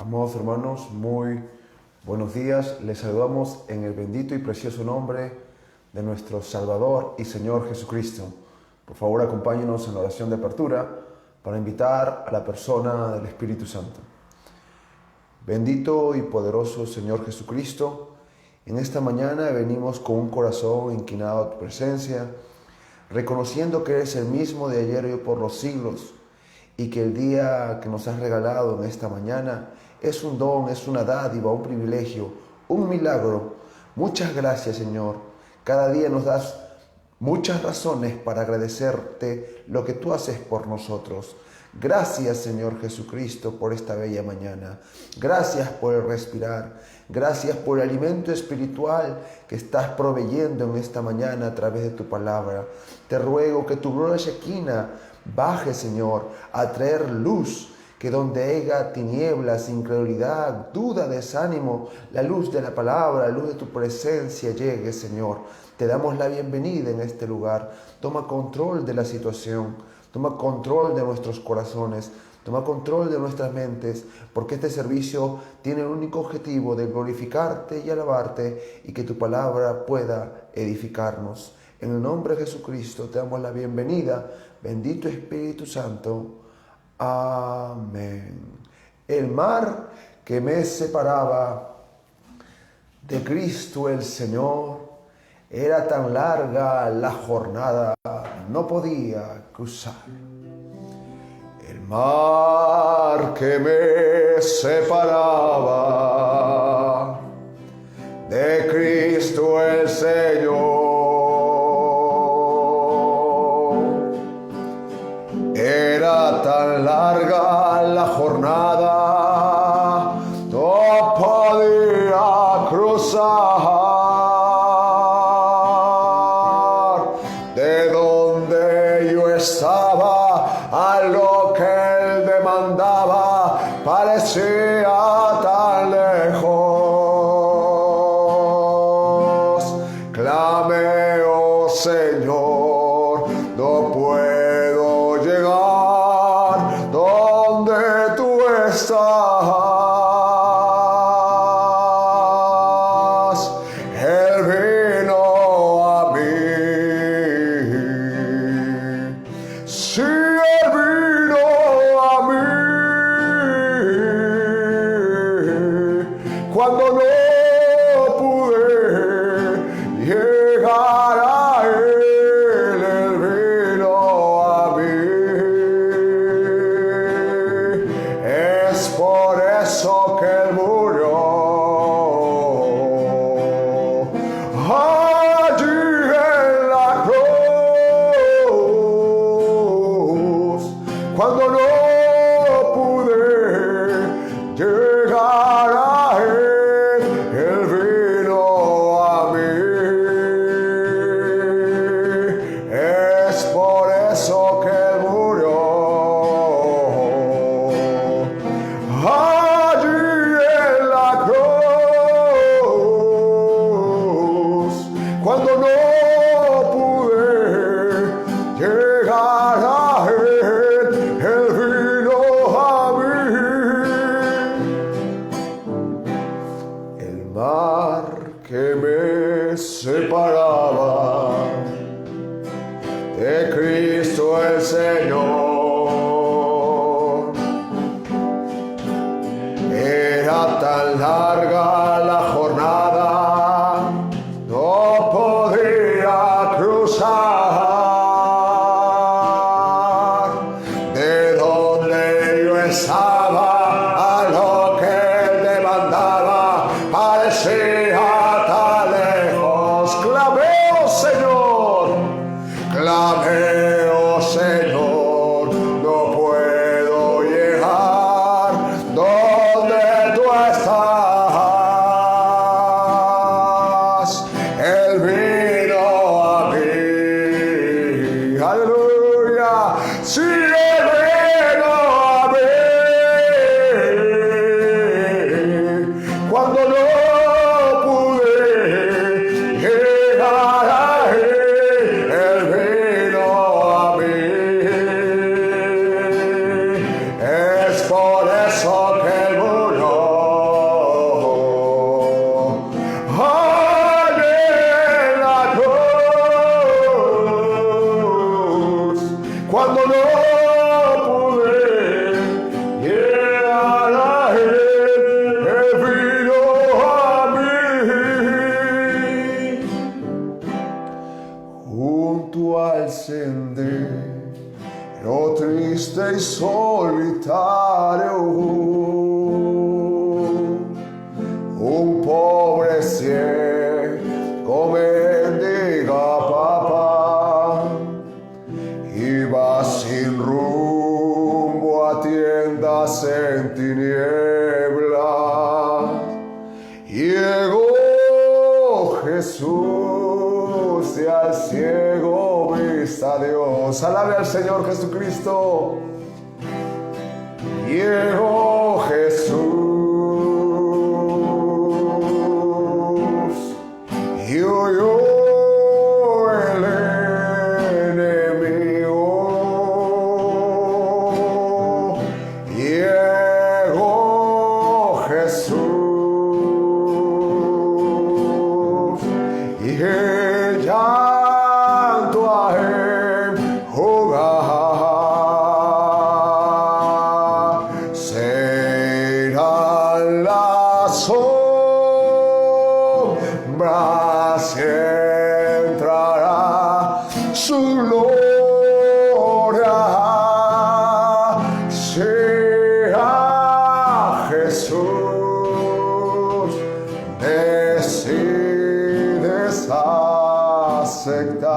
Amados hermanos, muy buenos días. Les saludamos en el bendito y precioso nombre de nuestro Salvador y Señor Jesucristo. Por favor, acompáñenos en la oración de apertura para invitar a la persona del Espíritu Santo. Bendito y poderoso Señor Jesucristo, en esta mañana venimos con un corazón inclinado a tu presencia, reconociendo que eres el mismo de ayer y por los siglos, y que el día que nos has regalado en esta mañana es un don, es una dádiva, un privilegio, un milagro. Muchas gracias, Señor. Cada día nos das muchas razones para agradecerte lo que tú haces por nosotros. Gracias, Señor Jesucristo, por esta bella mañana. Gracias por el respirar. Gracias por el alimento espiritual que estás proveyendo en esta mañana a través de tu palabra. Te ruego que tu gloria Shekinah baje, Señor, a traer luz, que donde haya tinieblas, incredulidad, duda, desánimo, la luz de la palabra, la luz de tu presencia llegue, Señor. Te damos la bienvenida en este lugar. Toma control de la situación, toma control de nuestros corazones, toma control de nuestras mentes, porque este servicio tiene el único objetivo de glorificarte y alabarte y que tu palabra pueda edificarnos. En el nombre de Jesucristo te damos la bienvenida. Bendito Espíritu Santo. Amén. El mar que me separaba de Cristo el Señor, era tan larga la jornada, no podía cruzar. El mar que me separaba de Cristo el Señor, era tan larga la jornada, no podía cruzar. De donde yo estaba a lo que él demandaba, parecía tan lejos. Clame, oh Señor, no puedo llegar donde tú estás. Él vino a mí. Sí, Él vino a mí. Cuando no pude llegar a Él, Él vino a mí. Es por eso que Él murió allí en la cruz. Cuando no pude llegar a Él, Él vino a mí. Es por eso que Él murió allí en la cruz. Cuando no pude llegar a Él, Él vino a mí. El mar que me separaba de Cristo el Señor, era tan larga la jornada, no podía cruzar. De donde yo estaba a lo que él demandaba, parecía tan lejos. Clamé, oh Señor, clamé, oh Señor, no puedo llegar donde tú estás. Él vino a mí. Aleluya. Sí, Él vino a mí. solitario, un pobre ciego mendiga papá, iba sin rumbo a tiendas en tinieblas. Llegó Jesús y al ciego vista Dios. Alabe al Señor Jesucristo. Llegó Jesús y huyó el enemigo. Llegó Jesús y el llanto a enjugar. Serán las sombras y entrará su gloria. Sea Jesús, decides aceptar.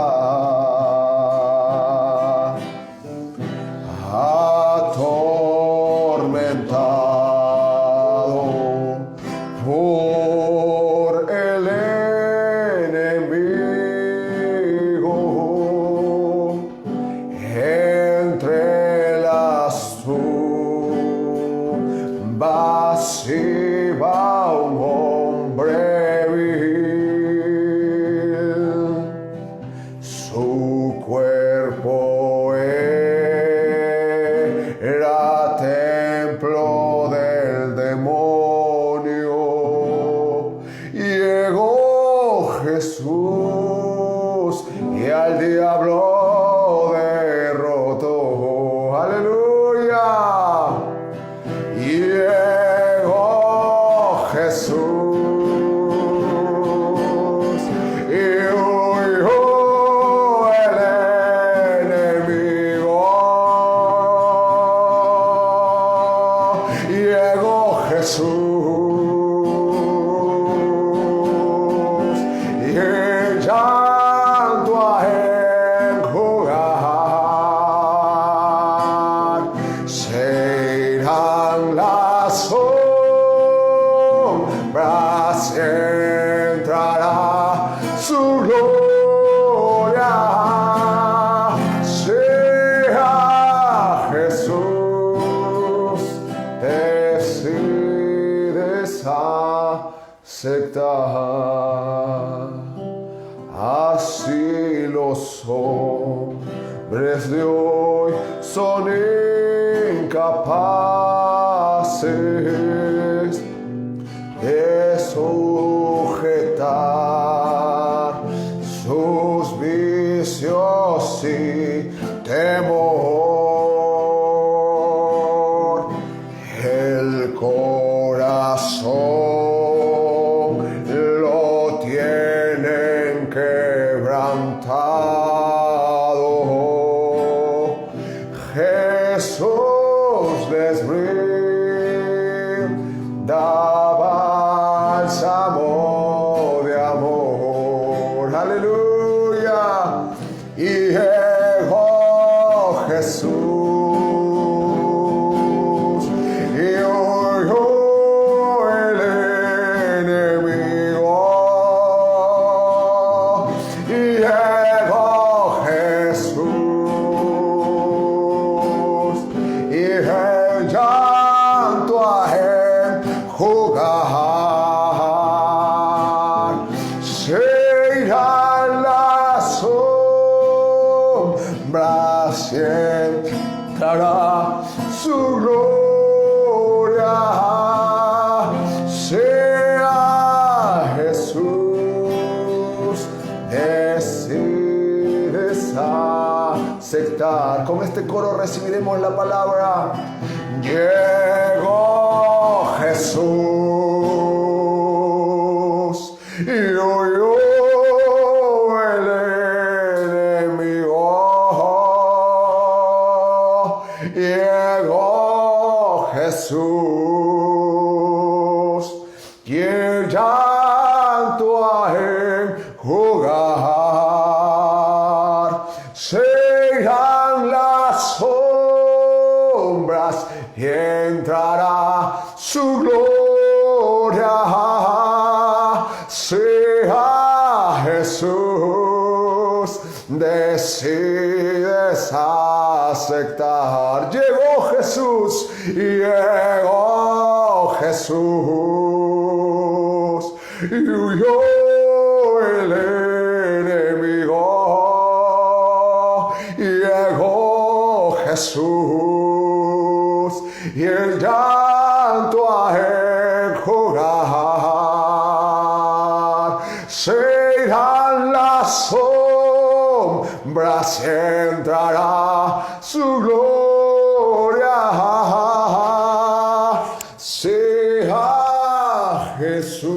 Atormentado por el enemigo, entre las tumbas iba un hombre vil. Su cuerpo era templo del demonio. Llegó Jesús y al diablo derrotó. Aleluya. Llegó Jesús y huyó el enemigo. Llegó Jesús y el llanto a enjugar. Serán las sombras y entrará su gloria. Sea Jesús, decides aceptar. Así los hombres de hoy son incapaces de sujetar sus vicios y temor. El corazón lo tienen quebrantado. Jesús les brinda bálsamo de amor. Aleluya. Y llegó Jesús y huyó el enemigo. Y llegó Jesús y el llanto a enjugar. Serán las sombras y entrará su gloria. Sea Jesús, decides aceptar. Con este coro recibiremos la palabra. Llegó Jesús y huyó el enemigo. Yeah. Jesús, y el llanto a enjugar. Serán las sombras y entrará su gloria. Sea Jesús, decides aceptar. Llegó Jesús, y huyó el enemigo. Llegó Jesús, y el llanto a enjugar. Serán las sombras, entrará su gloria. Sea Jesús,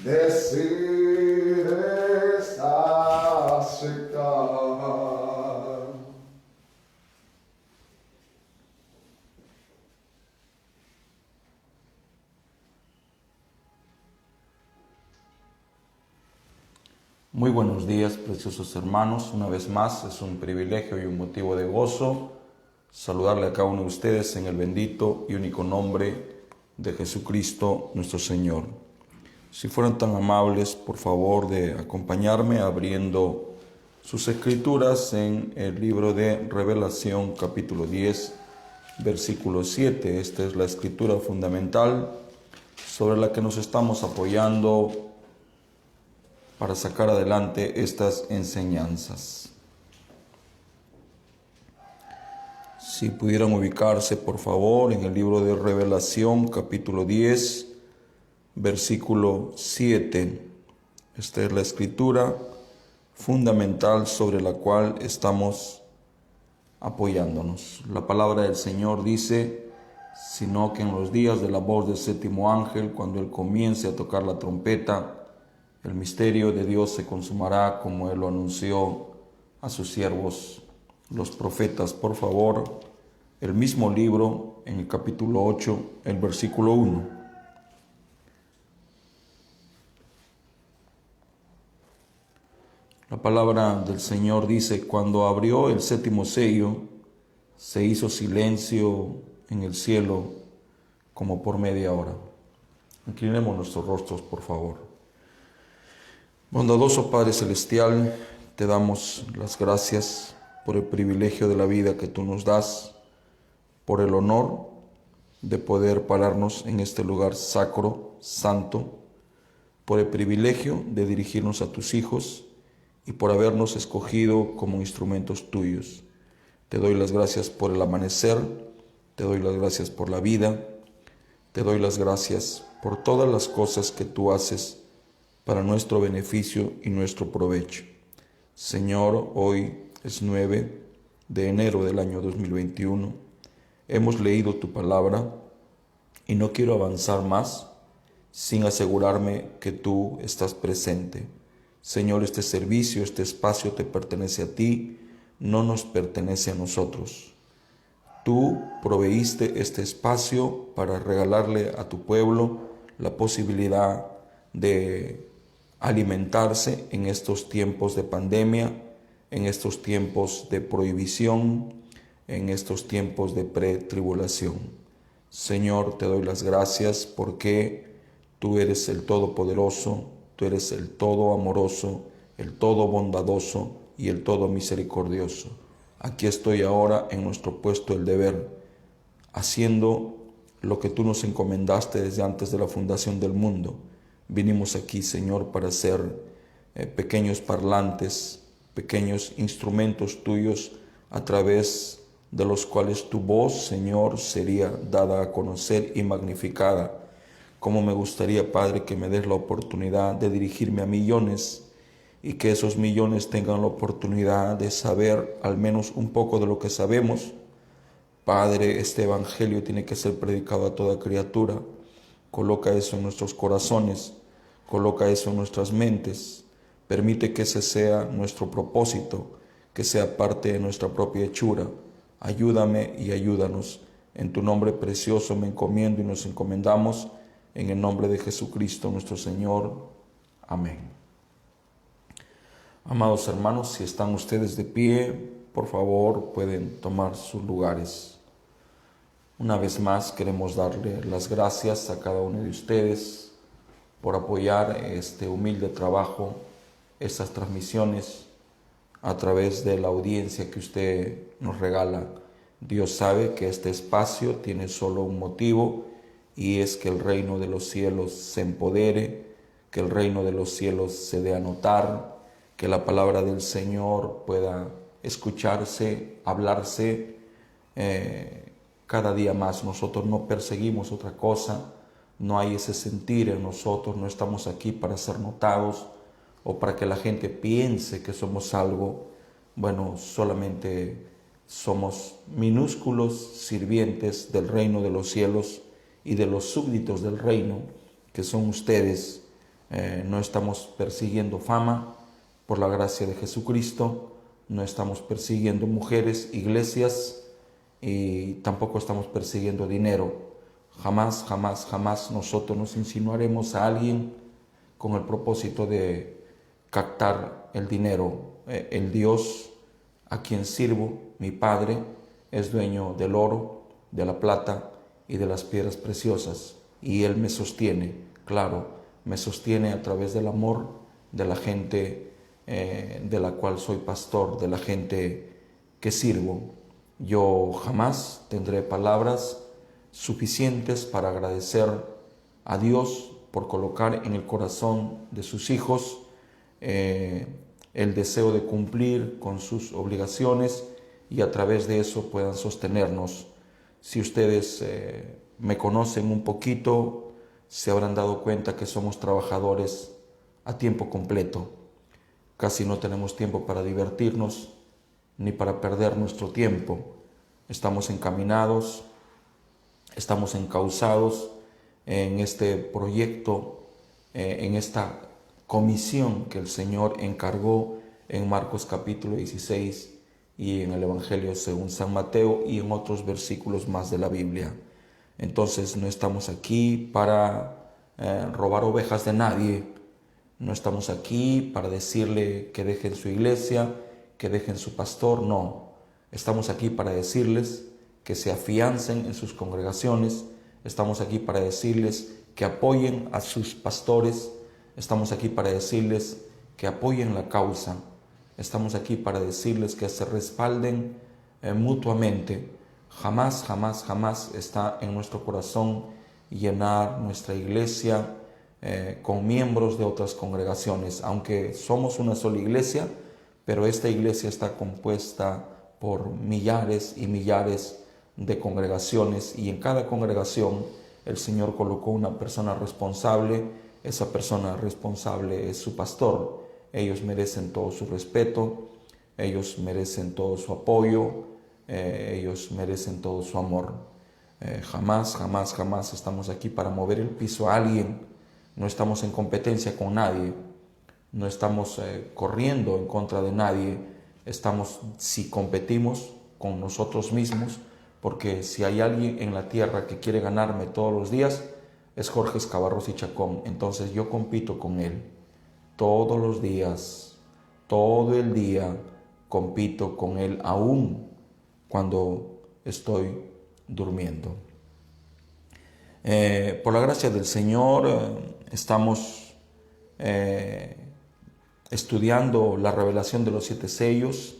decides aceptar. Muy buenos días, preciosos hermanos. Una vez más, es un privilegio y un motivo de gozo saludarle a cada uno de ustedes en el bendito y único nombre de Jesucristo nuestro Señor. Si fueran tan amables, por favor, de acompañarme abriendo sus escrituras en el libro de Revelación, capítulo 10, versículo 7. Esta es la escritura fundamental sobre la que nos estamos apoyando para sacar adelante estas enseñanzas. Si pudieran ubicarse, por favor, en el libro de Revelación, capítulo 10, versículo 7. Esta es la escritura fundamental sobre la cual estamos apoyándonos. La palabra del Señor dice: sino que en los días de la voz del séptimo ángel, cuando Él comience a tocar la trompeta, el misterio de Dios se consumará como Él lo anunció a sus siervos, los profetas. Por favor, el mismo libro, en el capítulo 8, el versículo 1. La palabra del Señor dice: cuando abrió el séptimo sello, se hizo silencio en el cielo como por media hora. Inclinemos nuestros rostros, por favor. Bondadoso Padre Celestial, te damos las gracias por el privilegio de la vida que tú nos das, por el honor de poder pararnos en este lugar sacro, santo, por el privilegio de dirigirnos a tus hijos y por habernos escogido como instrumentos tuyos. Te doy las gracias por el amanecer, te doy las gracias por la vida, te doy las gracias por todas las cosas que tú haces para nuestro beneficio y nuestro provecho. Señor, hoy es 9 de enero del año 2021. Hemos leído tu palabra y no quiero avanzar más sin asegurarme que tú estás presente. Señor, este servicio, este espacio te pertenece a ti, no nos pertenece a nosotros. Tú proveíste este espacio para regalarle a tu pueblo la posibilidad de alimentarse en estos tiempos de pandemia, en estos tiempos de prohibición, en estos tiempos de pretribulación. Señor, te doy las gracias porque tú eres el Todopoderoso, tú eres el Todo Amoroso, el Todo Bondadoso y el Todo Misericordioso. Aquí estoy ahora en nuestro puesto del deber, haciendo lo que tú nos encomendaste desde antes de la fundación del mundo. Vinimos aquí, Señor, para ser pequeños parlantes, pequeños instrumentos tuyos a través de los cuales tu voz, Señor, sería dada a conocer y magnificada. Como me gustaría, Padre, que me des la oportunidad de dirigirme a millones y que esos millones tengan la oportunidad de saber al menos un poco de lo que sabemos. Padre, este evangelio tiene que ser predicado a toda criatura. Coloca eso en nuestros corazones, coloca eso en nuestras mentes. Permite que ese sea nuestro propósito, que sea parte de nuestra propia hechura. Ayúdame y ayúdanos. En tu nombre precioso me encomiendo y nos encomendamos, en el nombre de Jesucristo nuestro Señor. Amén. Amados hermanos, si están ustedes de pie, por favor pueden tomar sus lugares. Una vez más queremos darle las gracias a cada uno de ustedes por apoyar este humilde trabajo, estas transmisiones a través de la audiencia que usted nos regala. Dios sabe que este espacio tiene solo un motivo, y es que el reino de los cielos se empodere, que el reino de los cielos se dé a notar, que la palabra del Señor pueda escucharse, hablarse cada día más. Nosotros no perseguimos otra cosa, no hay ese sentir en nosotros, no estamos aquí para ser notados o para que la gente piense que somos algo. Bueno, solamente somos minúsculos sirvientes del reino de los cielos y de los súbditos del reino, que son ustedes. No estamos persiguiendo fama, por la gracia de Jesucristo. No estamos persiguiendo mujeres, iglesias, y tampoco estamos persiguiendo dinero. Jamás, jamás, jamás nosotros nos insinuaremos a alguien con el propósito de captar el dinero. El Dios a quien sirvo, mi Padre, es dueño del oro, de la plata y de las piedras preciosas, y Él me sostiene, claro, me sostiene a través del amor de la gente de la cual soy pastor, de la gente que sirvo. Yo jamás tendré palabras suficientes para agradecer a Dios por colocar en el corazón de sus hijos el deseo de cumplir con sus obligaciones, y a través de eso puedan sostenernos. Si ustedes me conocen un poquito, se habrán dado cuenta que somos trabajadores a tiempo completo. Casi no tenemos tiempo para divertirnos ni para perder nuestro tiempo. Estamos encaminados, estamos encausados en este proyecto, en esta comisión que el Señor encargó en Marcos capítulo 16 y en el Evangelio según San Mateo y en otros versículos más de la Biblia. Entonces no estamos aquí para robar ovejas de nadie. No estamos aquí para decirle que dejen su iglesia, que dejen su pastor, no. Estamos aquí para decirles que se afiancen en sus congregaciones. Estamos aquí para decirles que apoyen a sus pastores. Estamos aquí para decirles que apoyen la causa. Estamos aquí para decirles que se respalden mutuamente. Jamás, jamás, jamás está en nuestro corazón llenar nuestra iglesia con miembros de otras congregaciones, aunque somos una sola iglesia, pero esta iglesia está compuesta por millares y millares de congregaciones, y en cada congregación el Señor colocó una persona responsable. Esa persona responsable es su pastor. Ellos merecen todo su respeto, ellos merecen todo su apoyo, ellos merecen todo su amor. Jamás, jamás, jamás estamos aquí para mover el piso a alguien. No estamos en competencia con nadie, no estamos corriendo en contra de nadie. Si competimos con nosotros mismos, porque si hay alguien en la tierra que quiere ganarme todos los días, es Jorge Escabarros y Chacón. Entonces yo compito con él todos los días, todo el día compito con él, aún cuando estoy durmiendo. Por la gracia del Señor estamos estudiando la revelación de los 7 sellos.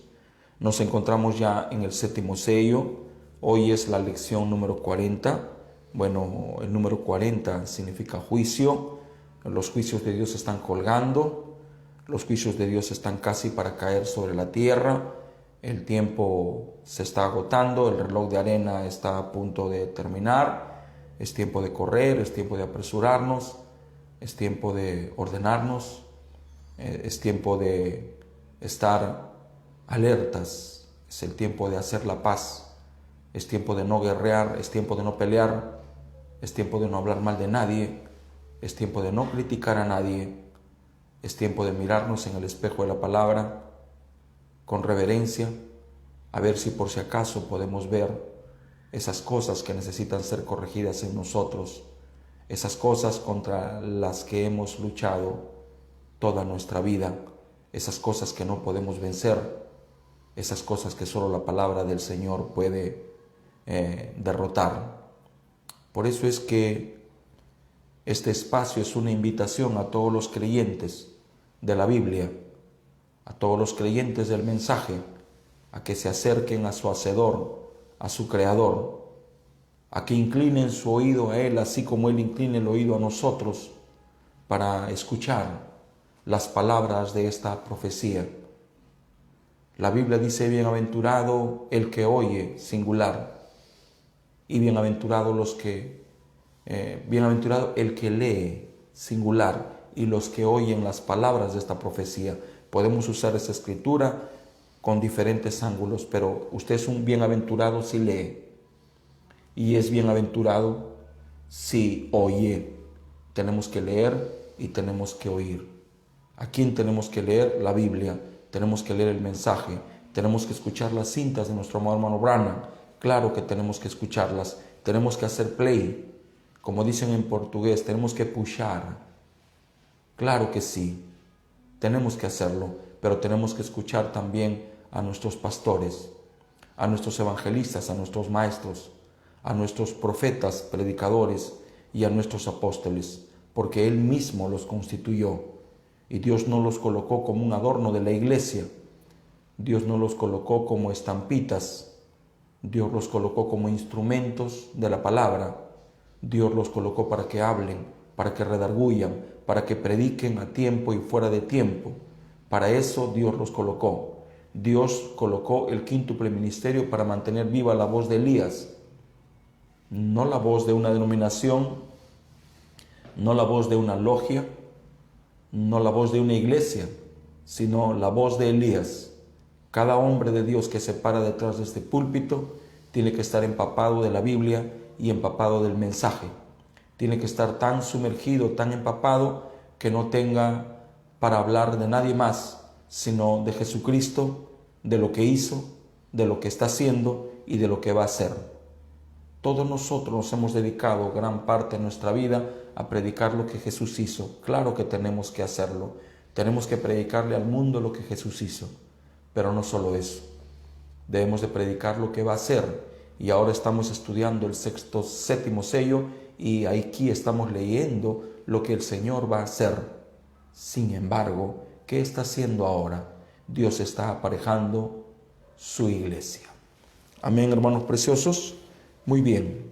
Nos encontramos ya en el 7º sello. Hoy es la lección número 40. Bueno, el número 40 significa juicio. Los juicios de Dios están colgando. Los juicios de Dios están casi para caer sobre la tierra. El tiempo se está agotando. El reloj de arena está a punto de terminar. Es tiempo de correr, es tiempo de apresurarnos, es tiempo de ordenarnos, es tiempo de estar alertas, es el tiempo de hacer la paz, es tiempo de no guerrear, es tiempo de no pelear, es tiempo de no hablar mal de nadie, es tiempo de no criticar a nadie, es tiempo de mirarnos en el espejo de la palabra con reverencia, a ver si por si acaso podemos ver esas cosas que necesitan ser corregidas en nosotros, esas cosas contra las que hemos luchado toda nuestra vida, esas cosas que no podemos vencer, esas cosas que solo la palabra del Señor puede derrotar. Por eso es que este espacio es una invitación a todos los creyentes de la Biblia, a todos los creyentes del mensaje, a que se acerquen a su Hacedor, a su Creador, a que inclinen su oído a Él, así como Él inclina el oído a nosotros, para escuchar las palabras de esta profecía. La Biblia dice: bienaventurado el que oye, singular, y bienaventurado el que lee, singular, y los que oyen las palabras de esta profecía. Podemos usar esa escritura con diferentes ángulos, pero usted es un bienaventurado si lee, y es bienaventurado si oye. Tenemos que leer y tenemos que oír. ¿A quién tenemos que leer? La Biblia. Tenemos que leer el mensaje. Tenemos que escuchar las cintas de nuestro amado hermano Branham. Claro que tenemos que escucharlas. Tenemos que hacer play. Como dicen en portugués, tenemos que pushar. Claro que sí. Tenemos que hacerlo, pero tenemos que escuchar también a nuestros pastores, a nuestros evangelistas, a nuestros maestros, a nuestros profetas, predicadores y a nuestros apóstoles, porque Él mismo los constituyó y Dios no los colocó como un adorno de la iglesia, Dios no los colocó como estampitas, Dios los colocó como instrumentos de la palabra, Dios los colocó para que hablen, para que redarguyan, para que prediquen a tiempo y fuera de tiempo. Para eso Dios los colocó. Dios colocó el quíntuple ministerio para mantener viva la voz de Elías, no la voz de una denominación, no la voz de una logia, no la voz de una iglesia, sino la voz de Elías. Cada hombre de Dios que se para detrás de este púlpito tiene que estar empapado de la Biblia y empapado del mensaje. Tiene que estar tan sumergido, tan empapado, que no tenga para hablar de nadie más, sino de Jesucristo, de lo que hizo, de lo que está haciendo y de lo que va a hacer. Todos nosotros nos hemos dedicado gran parte de nuestra vida a predicar lo que Jesús hizo. Claro que tenemos que hacerlo. Tenemos que predicarle al mundo lo que Jesús hizo. Pero no solo eso. Debemos de predicar lo que va a hacer. Y ahora estamos estudiando el séptimo sello y aquí estamos leyendo lo que el Señor va a hacer. Sin embargo, ¿qué está haciendo ahora? Dios está aparejando su iglesia. Amén, hermanos preciosos. Muy bien.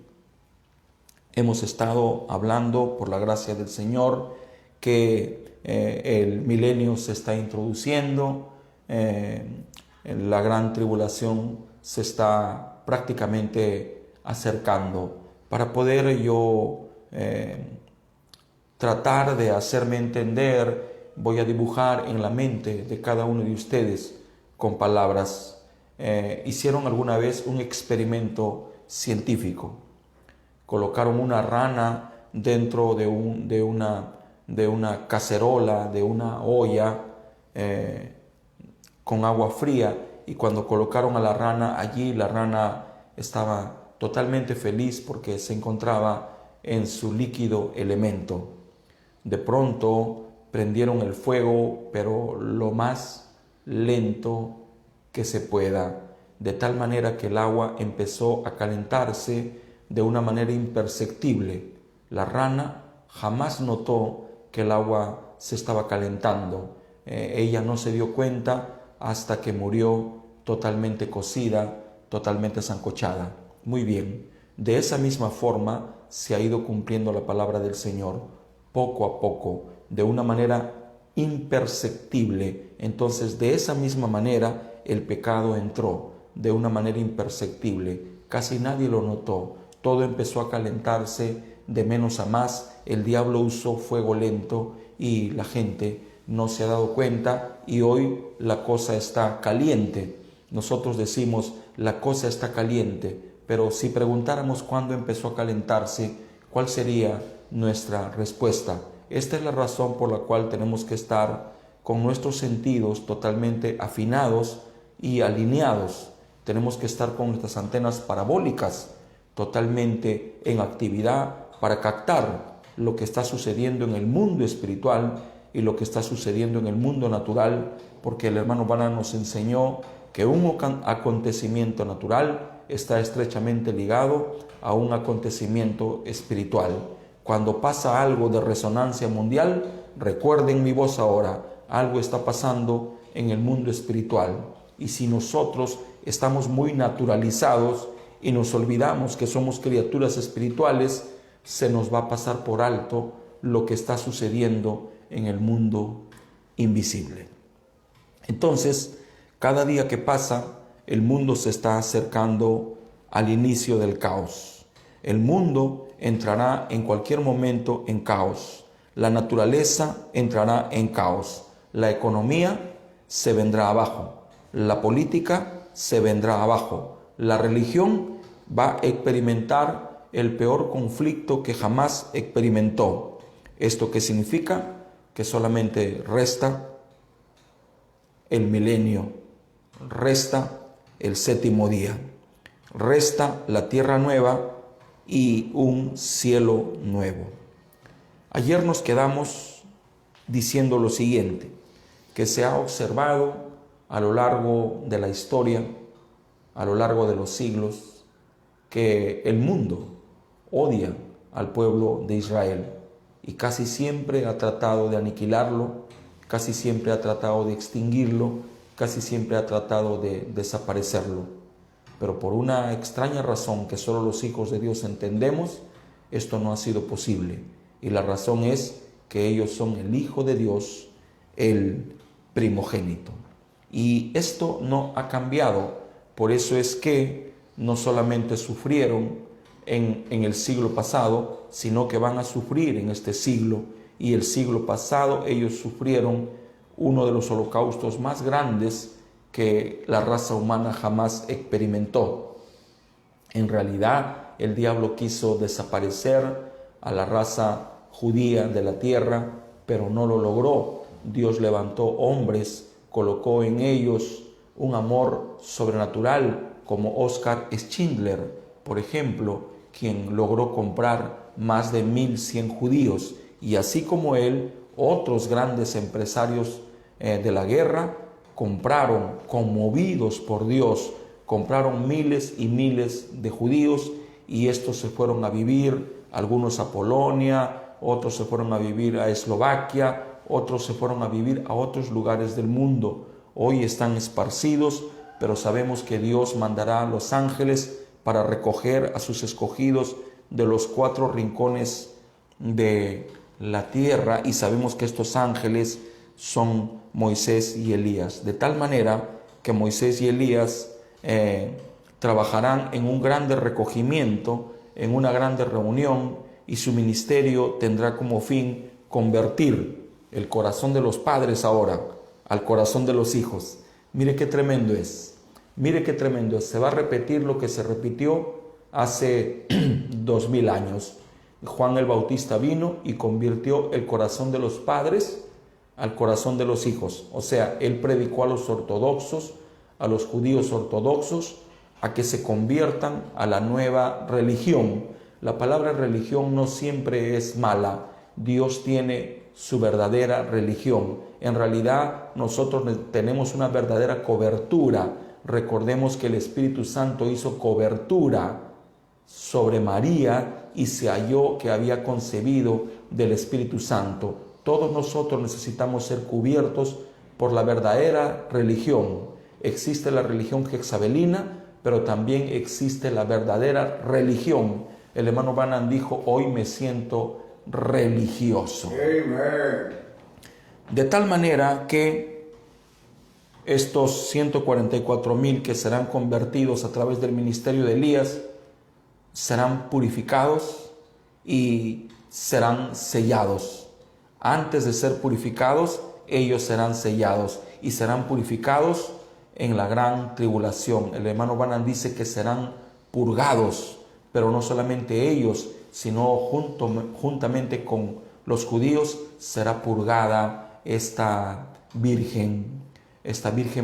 Hemos estado hablando, por la gracia del Señor, que el milenio se está introduciendo, la gran tribulación se está prácticamente acercando. Para poder yo tratar de hacerme entender, voy a dibujar en la mente de cada uno de ustedes con palabras. Hicieron alguna vez un experimento científico. Colocaron una rana dentro de una cacerola, de una olla con agua fría, y cuando colocaron a la rana allí, la rana estaba totalmente feliz porque se encontraba en su líquido elemento. De pronto prendieron el fuego, pero lo más lento que se pueda, de tal manera que el agua empezó a calentarse de una manera imperceptible. La rana jamás notó que el agua se estaba calentando. Ella no se dio cuenta hasta que murió totalmente cocida, totalmente sancochada. Muy bien, de esa misma forma se ha ido cumpliendo la palabra del Señor, poco a poco, de una manera imperceptible. Entonces, de esa misma manera, el pecado entró, de una manera imperceptible. Casi nadie lo notó. Todo empezó a calentarse de menos a más. El diablo usó fuego lento y la gente no se ha dado cuenta, y hoy la cosa está caliente. Nosotros decimos, la cosa está caliente, pero si preguntáramos cuándo empezó a calentarse, ¿cuál sería nuestra respuesta? Esta es la razón por la cual tenemos que estar con nuestros sentidos totalmente afinados y alineados. tenemos que estar con nuestras antenas parabólicas totalmente en actividad para captar lo que está sucediendo en el mundo espiritual y lo que está sucediendo en el mundo natural, porque el hermano Branham nos enseñó que un acontecimiento natural está estrechamente ligado a un acontecimiento espiritual. Cuando pasa algo de resonancia mundial, recuerden mi voz ahora, algo está pasando en el mundo espiritual. Y si nosotros estamos muy naturalizados y nos olvidamos que somos criaturas espirituales, se nos va a pasar por alto lo que está sucediendo en el mundo invisible. Entonces, cada día que pasa, el mundo se está acercando al inicio del caos. El mundo entrará en cualquier momento en caos. La naturaleza entrará en caos. La economía se vendrá abajo. La política se vendrá abajo. La religión va a experimentar el peor conflicto que jamás experimentó. ¿Esto qué significa? Que solamente resta el milenio, resta el séptimo día, resta la tierra nueva y un cielo nuevo. Ayer nos quedamos diciendo lo siguiente, que se ha observado a lo largo de la historia, a lo largo de los siglos, que el mundo odia al pueblo de Israel y casi siempre ha tratado de aniquilarlo, casi siempre ha tratado de extinguirlo, casi siempre ha tratado de desaparecerlo. Pero por una extraña razón que solo los hijos de Dios entendemos, esto no ha sido posible. Y la razón es que ellos son el Hijo de Dios, el primogénito. Y esto no ha cambiado. Por eso es que no solamente sufrieron en el siglo pasado, sino que van a sufrir en este siglo. Y el siglo pasado ellos sufrieron uno de los holocaustos más grandes que la raza humana jamás experimentó. En realidad, el diablo quiso desaparecer a la raza judía de la tierra, pero no lo logró. Dios levantó hombres, colocó en ellos un amor sobrenatural, como Oscar Schindler, por ejemplo, quien logró comprar más de 1,100 judíos, y así como él, otros grandes empresarios de la guerra compraron, conmovidos por Dios, compraron miles y miles de judíos, y estos se fueron a vivir, algunos a Polonia, otros se fueron a vivir a Eslovaquia, otros se fueron a vivir a otros lugares del mundo. Hoy están esparcidos, pero sabemos que Dios mandará a los ángeles para recoger a sus escogidos de los 4 rincones de la tierra, y sabemos que estos ángeles son Moisés y Elías, de tal manera que Moisés y Elías trabajarán en un grande recogimiento, en una grande reunión, y su ministerio tendrá como fin convertir el corazón de los padres ahora al corazón de los hijos. Mire qué tremendo es, mire qué tremendo es. Se va a repetir lo que se repitió hace 2000 años. Juan el Bautista vino y convirtió el corazón de los padres al corazón de los hijos. O sea, él predicó a los ortodoxos, a los judíos ortodoxos, a que se conviertan a la nueva religión. La palabra religión no siempre es mala. Dios tiene su verdadera religión. En realidad, nosotros tenemos una verdadera cobertura. Recordemos que el Espíritu Santo hizo cobertura sobre María y se halló que había concebido del Espíritu Santo. Todos nosotros necesitamos ser cubiertos por la verdadera religión. Existe la religión jezabelina, pero también existe la verdadera religión. El hermano Branham dijo: hoy me siento religioso. Amen. De tal manera que estos 144,000 que serán convertidos a través del ministerio de Elías serán purificados y serán sellados. Antes de ser purificados, ellos serán sellados y serán purificados en la gran tribulación. El hermano Branham dice que serán purgados, pero no solamente ellos, sino juntamente con los judíos será purgada esta virgen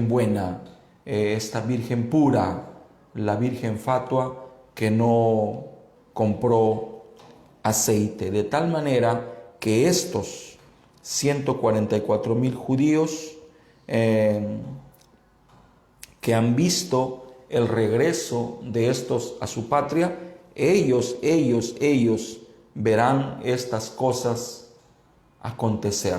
buena, esta virgen pura, la Virgen Fatua que no compró aceite. De tal manera que estos 144,000 judíos que han visto el regreso de estos a su patria, ellos verán estas cosas acontecer.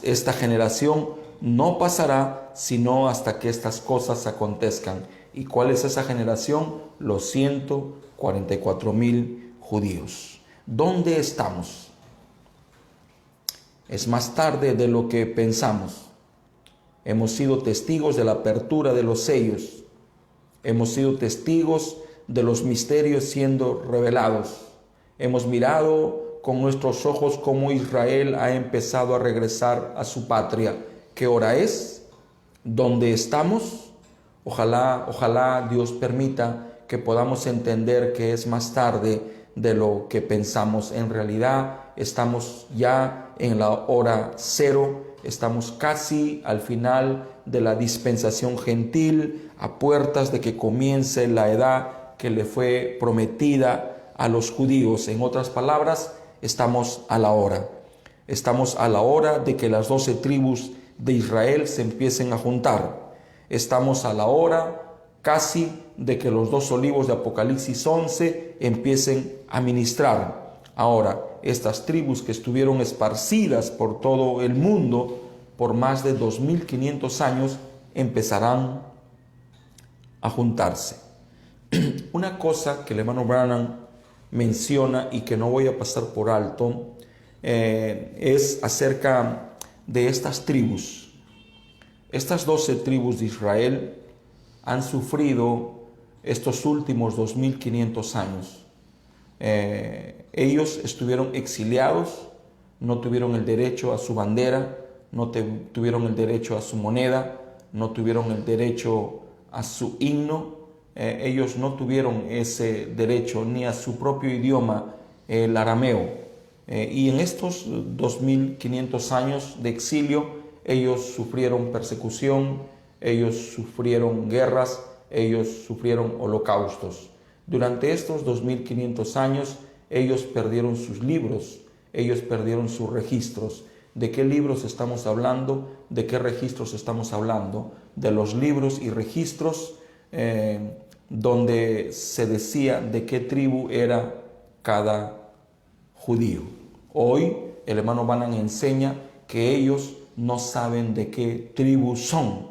Esta generación no pasará sino hasta que estas cosas acontezcan. ¿Y cuál es esa generación? Los 144,000 judíos. ¿Dónde estamos? Es más tarde de lo que pensamos. Hemos sido testigos de la apertura de los sellos. Hemos sido testigos de los misterios siendo revelados. Hemos mirado con nuestros ojos cómo Israel ha empezado a regresar a su patria. ¿Qué hora es? ¿Dónde estamos? Ojalá Dios permita que podamos entender que es más tarde de lo que pensamos. En realidad estamos ya en la hora cero, estamos casi al final de la dispensación gentil, a puertas de que comience la edad que le fue prometida a los judíos. En otras palabras, estamos a la hora. Estamos a la hora de que las 12 tribus de Israel se empiecen a juntar. Estamos a la hora casi de que los 2 olivos de Apocalipsis 11 empiecen a ministrar. Ahora, estas tribus que estuvieron esparcidas por todo el mundo por más de 2500 años empezarán a juntarse. Una cosa que el hermano Branham menciona y que no voy a pasar por alto es acerca de estas tribus. Estas 12 tribus de Israel han sufrido estos últimos 2500 años. Ellos estuvieron exiliados, no tuvieron el derecho a su bandera, no tuvieron el derecho a su moneda, no tuvieron el derecho a su himno. Ellos no tuvieron ese derecho ni a su propio idioma, el arameo. Y en estos 2500 años de exilio, ellos sufrieron persecución, ellos sufrieron guerras, ellos sufrieron holocaustos. Durante estos 2500 años, ellos perdieron sus libros, ellos perdieron sus registros. ¿De qué libros estamos hablando? ¿De qué registros estamos hablando? De los libros y registros donde se decía de qué tribu era cada judío. Hoy el hermano Branham enseña que ellos no saben de qué tribu son,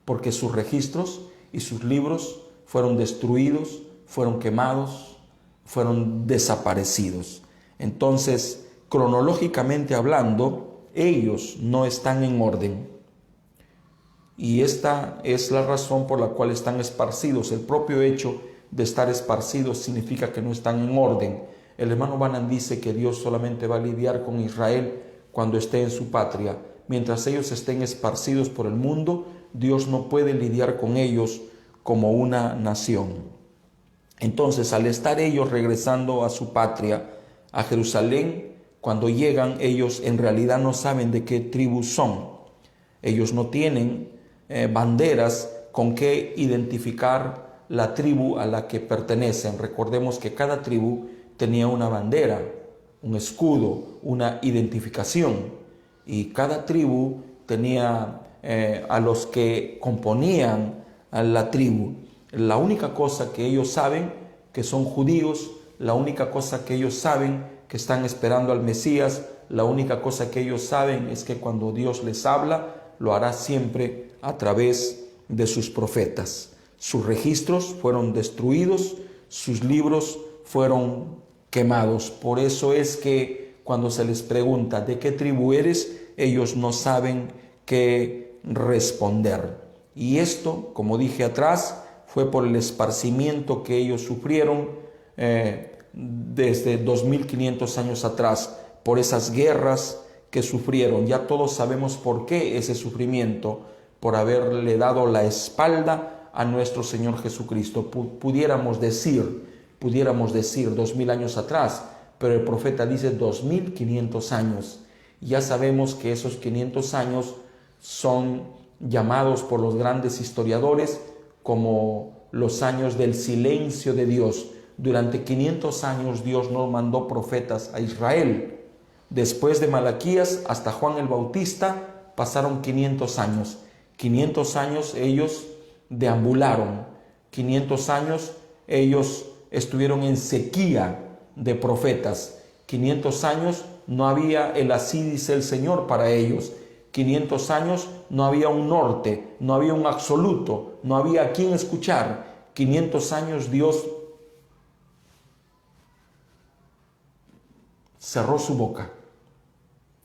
porque sus registros y sus libros fueron destruidos, fueron quemados, fueron desaparecidos. Entonces, cronológicamente hablando, ellos no están en orden. Y esta es la razón por la cual están esparcidos. El propio hecho de estar esparcidos significa que no están en orden. El hermano Branham dice que Dios solamente va a lidiar con Israel cuando esté en su patria. Mientras ellos estén esparcidos por el mundo, Dios no puede lidiar con ellos como una nación. Entonces, al estar ellos regresando a su patria, a Jerusalén, cuando llegan, ellos en realidad no saben de qué tribu son. Ellos no tienen banderas con que identificar la tribu a la que pertenecen. Recordemos que cada tribu tenía una bandera, un escudo, una identificación. Y cada tribu tenía a los que componían a la tribu. La única cosa que ellos saben que son judíos, la única cosa que ellos saben que están esperando al Mesías, la única cosa que ellos saben es que cuando Dios les habla, lo hará siempre a través de sus profetas. Sus registros fueron destruidos, sus libros fueron quemados. Por eso es que cuando se les pregunta de qué tribu eres, ellos no saben qué responder. Y esto, como dije atrás, fue por el esparcimiento que ellos sufrieron desde 2500 años atrás, por esas guerras que sufrieron. Ya todos sabemos por qué ese sufrimiento, por haberle dado la espalda a nuestro Señor Jesucristo. Pudiéramos decir 2000 años atrás, pero el profeta dice 2500 años. Ya sabemos que esos 500 años son llamados por los grandes historiadores como los años del silencio de Dios. Durante 500 años Dios no mandó profetas a Israel. Después de Malaquías hasta Juan el Bautista pasaron 500 años. 500 años ellos deambularon. 500 años ellos estuvieron en sequía de profetas. 500 años no había el así dice el Señor para ellos. 500 años no había un norte, no había un absoluto, no había a quién escuchar. 500 años Dios cerró su boca.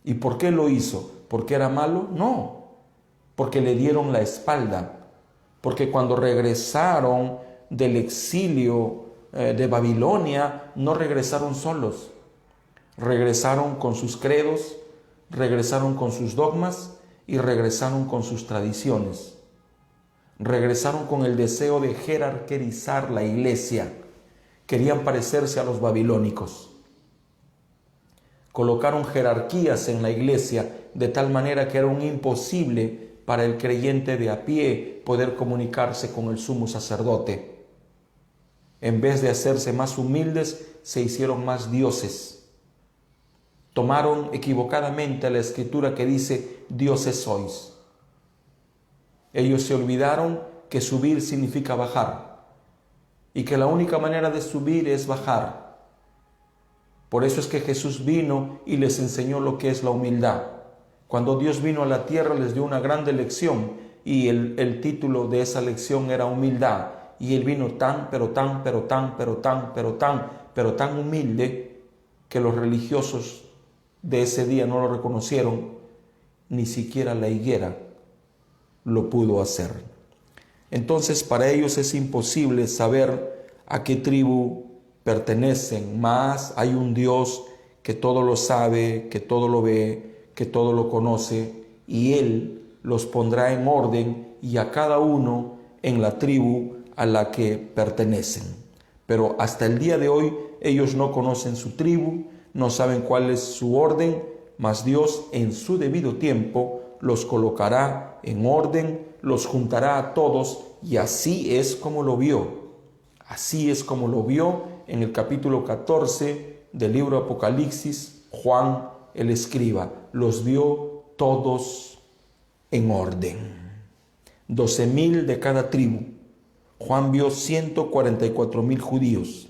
¿Y por qué lo hizo? ¿Porque era malo? No, porque le dieron la espalda. Porque cuando regresaron del exilio de Babilonia, no regresaron solos. Regresaron con sus credos, regresaron con sus dogmas y regresaron con sus tradiciones. Regresaron con el deseo de jerarquizar la iglesia. Querían parecerse a los babilónicos. Colocaron jerarquías en la iglesia de tal manera que era un imposible para el creyente de a pie poder comunicarse con el sumo sacerdote. En vez de hacerse más humildes, se hicieron más dioses. Tomaron equivocadamente la escritura que dice, dioses sois. Ellos se olvidaron que subir significa bajar y que la única manera de subir es bajar. Por eso es que Jesús vino y les enseñó lo que es la humildad. Cuando Dios vino a la tierra les dio una grande lección y el título de esa lección era humildad. Y Él vino tan humilde que los religiosos de ese día no lo reconocieron, ni siquiera la higuera lo pudo hacer. Entonces para ellos es imposible saber a qué tribu pertenecen, mas hay un Dios que todo lo sabe, que todo lo ve, que todo lo conoce, y Él los pondrá en orden y a cada uno en la tribu a la que pertenecen. Pero hasta el día de hoy ellos no conocen su tribu, no saben cuál es su orden, mas Dios en su debido tiempo los colocará en orden, los juntará a todos, y así es como lo vio. Así es como lo vio en el capítulo 14 del libro Apocalipsis, Juan el escriba. Los vio todos en orden. 12,000 de cada tribu. Juan vio 144,000 judíos.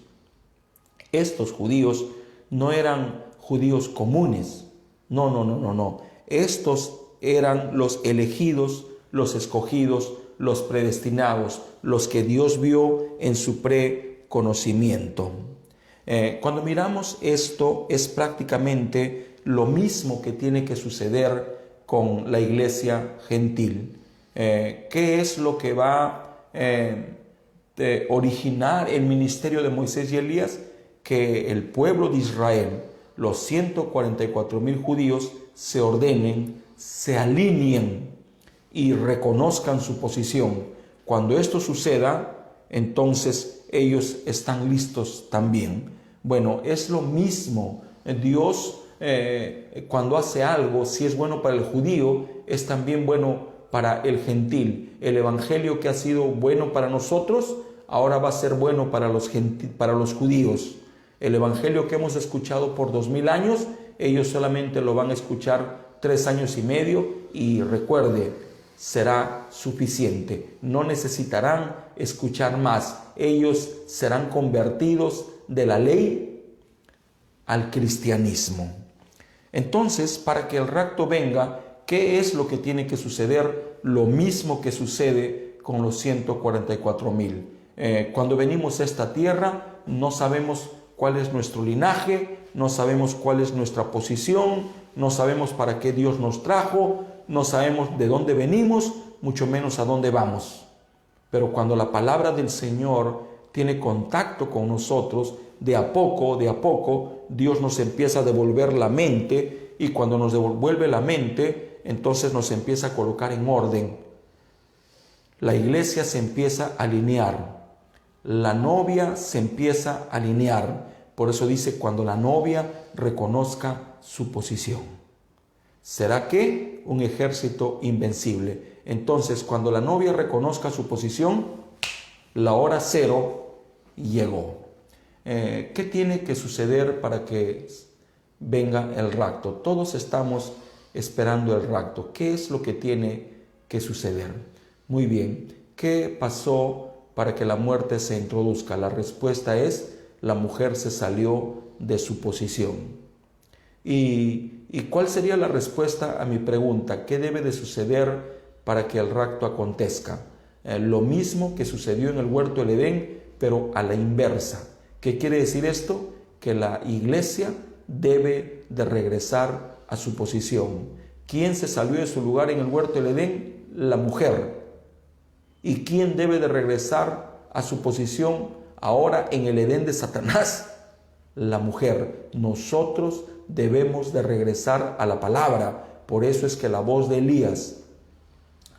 Estos judíos no eran judíos comunes. No. Estos eran los elegidos, los escogidos, los predestinados, los que Dios vio en su preconocimiento. Cuando miramos esto, es prácticamente lo mismo que tiene que suceder con la iglesia gentil. ¿Qué es lo que va a originar el ministerio de Moisés y Elías? Que el pueblo de Israel, los 144,000 judíos, se ordenen, se alineen y reconozcan su posición. Cuando esto suceda, entonces ellos están listos también. Bueno, es lo mismo. Dios cuando hace algo, si es bueno para el judío, es también bueno para el gentil. El evangelio que ha sido bueno para nosotros, ahora va a ser bueno para los judíos. El evangelio que hemos escuchado por 2000 años, ellos solamente lo van a escuchar 3 años y medio, y recuerde, será suficiente. No necesitarán escuchar más. Ellos serán convertidos de la ley al cristianismo. Entonces, para que el rapto venga, ¿qué es lo que tiene que suceder? Lo mismo que sucede con los 144,000. Cuando venimos a esta tierra, no sabemos cuál es nuestro linaje, no sabemos cuál es nuestra posición, no sabemos para qué Dios nos trajo, no sabemos de dónde venimos, mucho menos a dónde vamos. Pero cuando la palabra del Señor tiene contacto con nosotros, de a poco, Dios nos empieza a devolver la mente, y cuando nos devuelve la mente, entonces nos empieza a colocar en orden. La iglesia se empieza a alinear. La novia se empieza a alinear. Por eso dice, cuando la novia reconozca su posición. ¿Será qué? Un ejército invencible. Entonces, cuando la novia reconozca su posición, La hora cero llegó. ¿Qué tiene que suceder para que venga el rapto? Todos estamos esperando el rapto. ¿Qué es lo que tiene que suceder? Muy bien. ¿Qué pasó para que la muerte se introduzca? La respuesta es: la mujer se salió de su posición. ¿Y cuál sería la respuesta a mi pregunta? ¿Qué debe de suceder para que el rapto acontezca? Lo mismo que sucedió en el huerto del Edén, pero a la inversa. ¿Qué quiere decir esto? Que la iglesia debe de regresar a su posición. ¿Quién se salió de su lugar en el huerto del Edén? La mujer. ¿Y quién debe de regresar a su posición ahora en el Edén de Satanás? La mujer. Nosotros debemos de regresar a la palabra. Por eso es que la voz de Elías,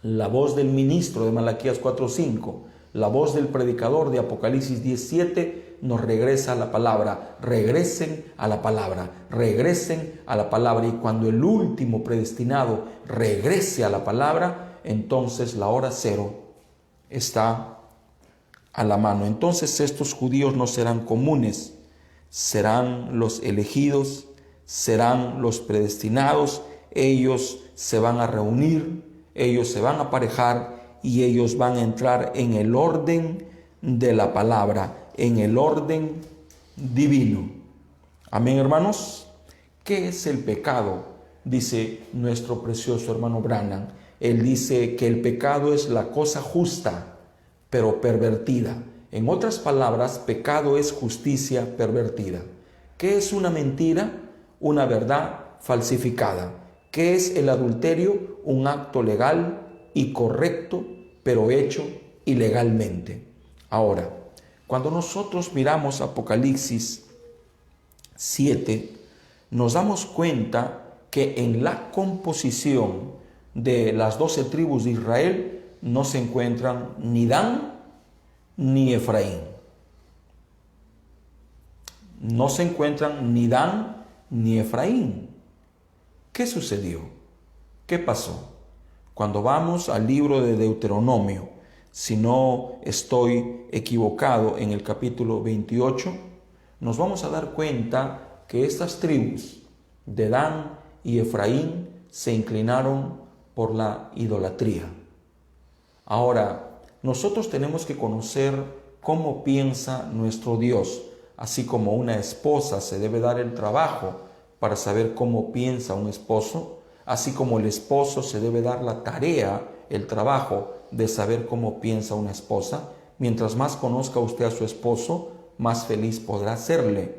la voz del ministro de Malaquías 4:5, la voz del predicador de Apocalipsis 10:7 nos regresa a la palabra. Regresen a la palabra, regresen a la palabra. Y cuando el último predestinado regrese a la palabra, entonces la hora cero está a la mano. Entonces estos judíos no serán comunes, serán los elegidos, serán los predestinados. Ellos se van a reunir, ellos se van a aparejar y ellos van a entrar en el orden de la palabra, en el orden divino. Amén, hermanos. ¿Qué es el pecado? Dice nuestro precioso hermano Branham. Él dice que el pecado es la cosa justa, pero pervertida. En otras palabras, pecado es justicia pervertida. ¿Qué es una mentira? Una verdad falsificada. ¿Qué es el adulterio? Un acto legal y correcto, pero hecho ilegalmente. Ahora, cuando nosotros miramos Apocalipsis 7, nos damos cuenta que en la composición de las 12 tribus de Israel no se encuentran ni Dan ni Efraín. No se encuentran ni Dan ni Efraín. ¿Qué sucedió? ¿Qué pasó? Cuando vamos al libro de Deuteronomio, si no estoy equivocado, en el capítulo 28, nos vamos a dar cuenta que estas tribus de Dan y Efraín se inclinaron por la idolatría. Ahora, nosotros tenemos que conocer cómo piensa nuestro Dios, así como una esposa se debe dar el trabajo para saber cómo piensa un esposo, así como el esposo se debe dar la tarea, el trabajo de saber cómo piensa una esposa. Mientras más conozca usted a su esposo, más feliz podrá serle.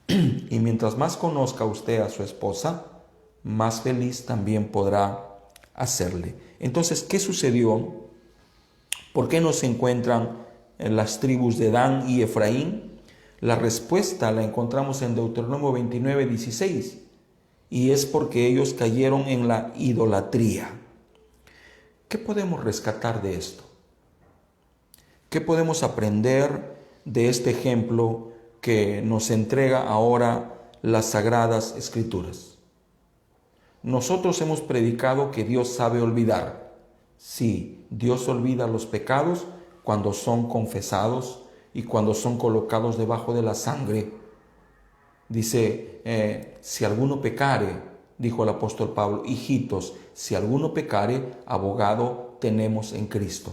Y mientras más conozca usted a su esposa, más feliz también podrá hacerle. Entonces, ¿qué sucedió? ¿Por qué no se encuentran en las tribus de Dan y Efraín? La respuesta la encontramos en Deuteronomio 29:16, y es porque ellos cayeron en la idolatría. ¿Qué podemos rescatar de esto? ¿Qué podemos aprender de este ejemplo que nos entrega ahora las Sagradas Escrituras? Nosotros hemos predicado que Dios sabe olvidar. Sí, Dios olvida los pecados cuando son confesados y cuando son colocados debajo de la sangre. Dice, si alguno pecare, dijo el apóstol Pablo, hijitos, si alguno pecare, abogado tenemos en Cristo.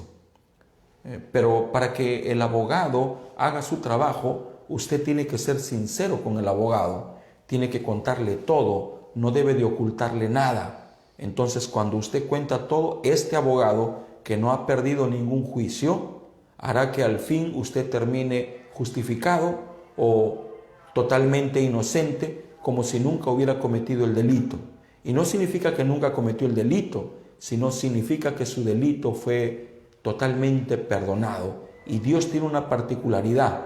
Pero para que el abogado haga su trabajo, usted tiene que ser sincero con el abogado, tiene que contarle todo, no debe de ocultarle nada. Entonces, cuando usted cuenta todo, este abogado, que no ha perdido ningún juicio, hará que al fin usted termine justificado o totalmente inocente, como si nunca hubiera cometido el delito. Y no significa que nunca cometió el delito, sino significa que su delito fue totalmente perdonado. Y Dios tiene una particularidad,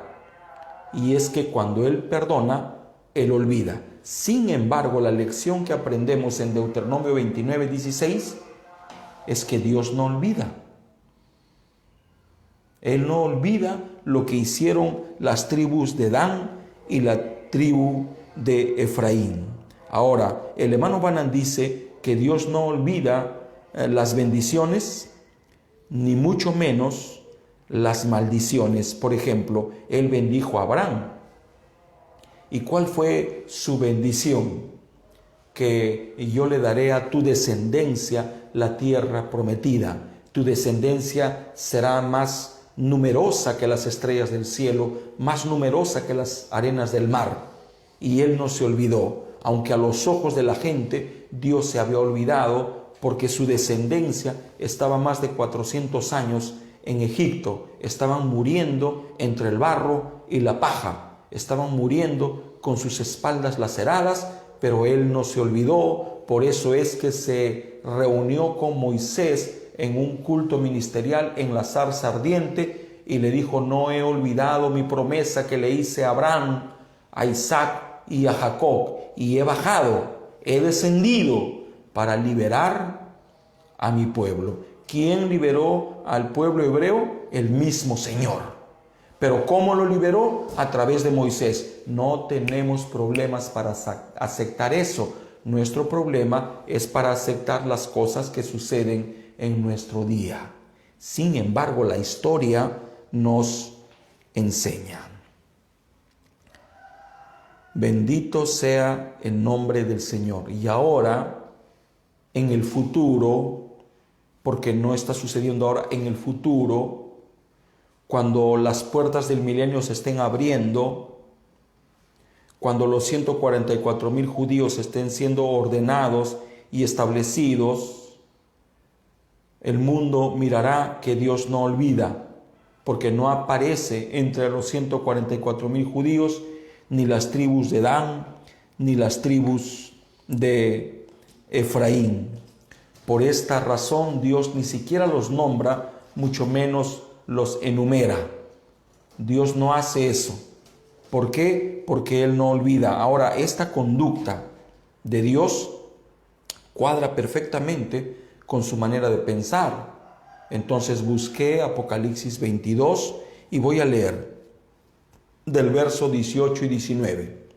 y es que cuando Él perdona, Él olvida. Sin embargo, la lección que aprendemos en Deuteronomio 29:16 es que Dios no olvida. Él no olvida lo que hicieron las tribus de Dan y la tribu de Efraín. Ahora, el hermano Branham dice que Dios no olvida las bendiciones, ni mucho menos las maldiciones. Por ejemplo, Él bendijo a Abraham. ¿Y cuál fue su bendición? Que yo le daré a tu descendencia la tierra prometida. Tu descendencia será más numerosa que las estrellas del cielo, más numerosa que las arenas del mar. Y Él no se olvidó, aunque a los ojos de la gente Dios se había olvidado, porque su descendencia estaba más de 400 años en Egipto. Estaban muriendo entre el barro y la paja. Estaban muriendo con sus espaldas laceradas, pero Él no se olvidó. Por eso es que se reunió con Moisés en un culto ministerial en la zarza ardiente y le dijo: no he olvidado mi promesa que le hice a Abraham, a Isaac y a Jacob, y he bajado, he descendido para liberar a mi pueblo. ¿Quién liberó al pueblo hebreo? El mismo Señor. Pero ¿cómo lo liberó? A través de Moisés. No tenemos problemas para aceptar eso. Nuestro problema es para aceptar las cosas que suceden en nuestro día. Sin embargo, la historia nos enseña. Bendito sea el nombre del Señor. Y ahora, en el futuro, porque no está sucediendo ahora, en el futuro, cuando las puertas del milenio se estén abriendo, cuando los 144,000 judíos estén siendo ordenados y establecidos, el mundo mirará que Dios no olvida, porque no aparece entre los 144,000 judíos ni las tribus de Dan, ni las tribus de Efraín. Por esta razón Dios ni siquiera los nombra, mucho menos los enumera. Dios no hace eso. ¿Por qué? Porque Él no olvida. Ahora, esta conducta de Dios cuadra perfectamente con su manera de pensar. Entonces busqué Apocalipsis 22 y voy a leer del verso 18 y 19.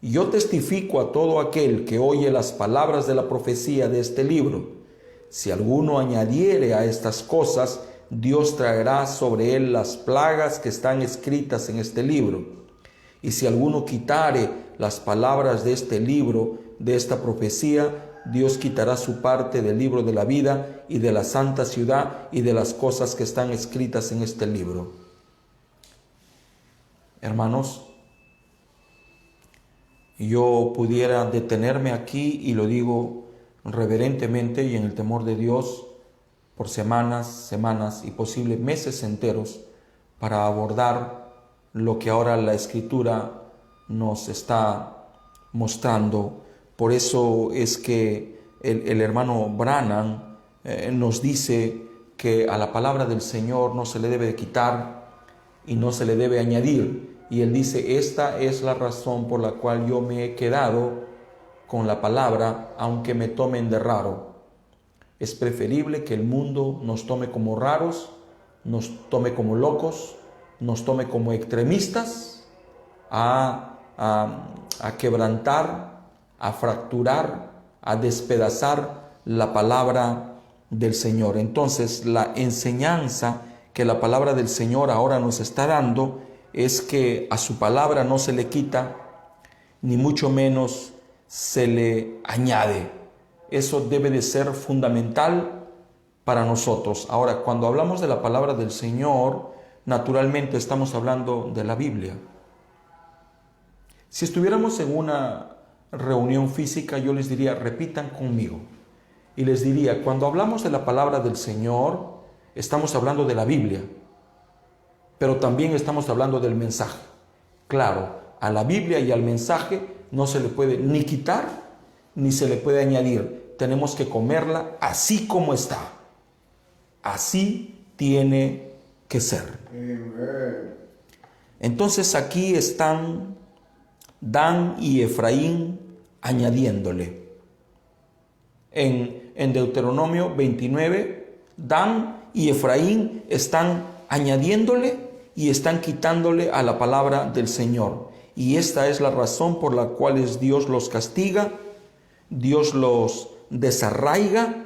Yo testifico a todo aquel que oye las palabras de la profecía de este libro. Si alguno añadiere a estas cosas, Dios traerá sobre él las plagas que están escritas en este libro. Y si alguno quitare las palabras de este libro, de esta profecía, Dios quitará su parte del libro de la vida y de la santa ciudad y de las cosas que están escritas en este libro. Hermanos, yo pudiera detenerme aquí, y lo digo reverentemente y en el temor de Dios, por semanas y posibles meses enteros, para abordar lo que ahora la Escritura nos está mostrando. Por eso es que el hermano Branham nos dice que a la palabra del Señor no se le debe quitar y no se le debe añadir. Y él dice: esta es la razón por la cual yo me he quedado con la palabra, aunque me tomen de raro. Es preferible que el mundo nos tome como raros, nos tome como locos, nos tome como extremistas, a quebrantar, a fracturar, a despedazar la palabra del Señor. Entonces, la enseñanza que la palabra del Señor ahora nos está dando es que a su palabra no se le quita, ni mucho menos se le añade. Eso debe de ser fundamental para nosotros. Ahora, cuando hablamos de la palabra del Señor, naturalmente estamos hablando de la Biblia. Si estuviéramos en una reunión física, yo les diría: repitan conmigo. Y les diría: cuando hablamos de la palabra del Señor, estamos hablando de la Biblia, pero también estamos hablando del mensaje. Claro, a la Biblia y al mensaje no se le puede ni quitar ni se le puede añadir. Tenemos que comerla así como está. Así tiene que ser. Entonces aquí están Dan y Efraín añadiéndole. En Deuteronomio 29, Dan y Efraín están añadiéndole y están quitándole a la palabra del Señor. Y esta es la razón por la cual Dios los castiga, Dios los desarraiga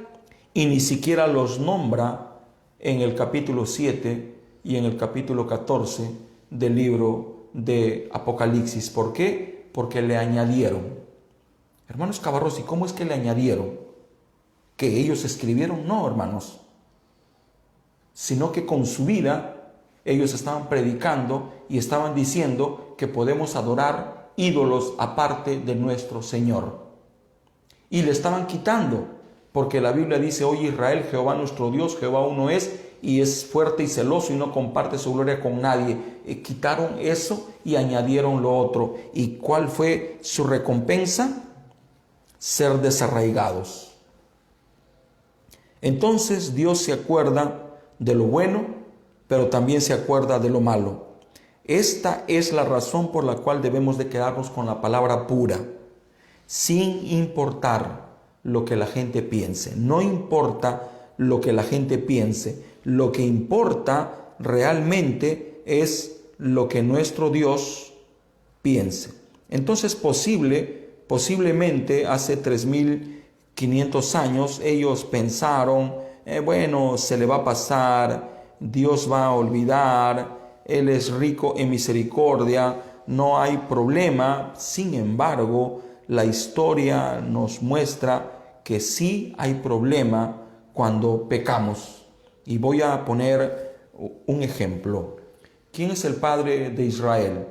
y ni siquiera los nombra en el capítulo 7 y en el capítulo 14 del libro de Apocalipsis. ¿Por qué? Porque le añadieron. Hermanos Cabarros, ¿y cómo es que le añadieron? ¿Que ellos escribieron? No, hermanos. Sino que con su vida ellos estaban predicando y estaban diciendo que podemos adorar ídolos aparte de nuestro Señor. Y le estaban quitando, porque la Biblia dice: oye Israel, Jehová nuestro Dios, Jehová uno es, y es fuerte y celoso y no comparte su gloria con nadie. Quitaron eso y añadieron lo otro. ¿Y cuál fue su recompensa? Ser desarraigados. Entonces Dios se acuerda de lo bueno, pero también se acuerda de lo malo. Esta es la razón por la cual debemos de quedarnos con la palabra pura, sin importar lo que la gente piense. No importa lo que la gente piense, lo que importa realmente es lo que nuestro Dios piense. Entonces posiblemente hace 3500 años ellos pensaron, bueno, se le va a pasar, Dios va a olvidar, Él es rico en misericordia, no hay problema. Sin embargo, la historia nos muestra que sí hay problema cuando pecamos. Y voy a poner un ejemplo. ¿Quién es el padre de Israel?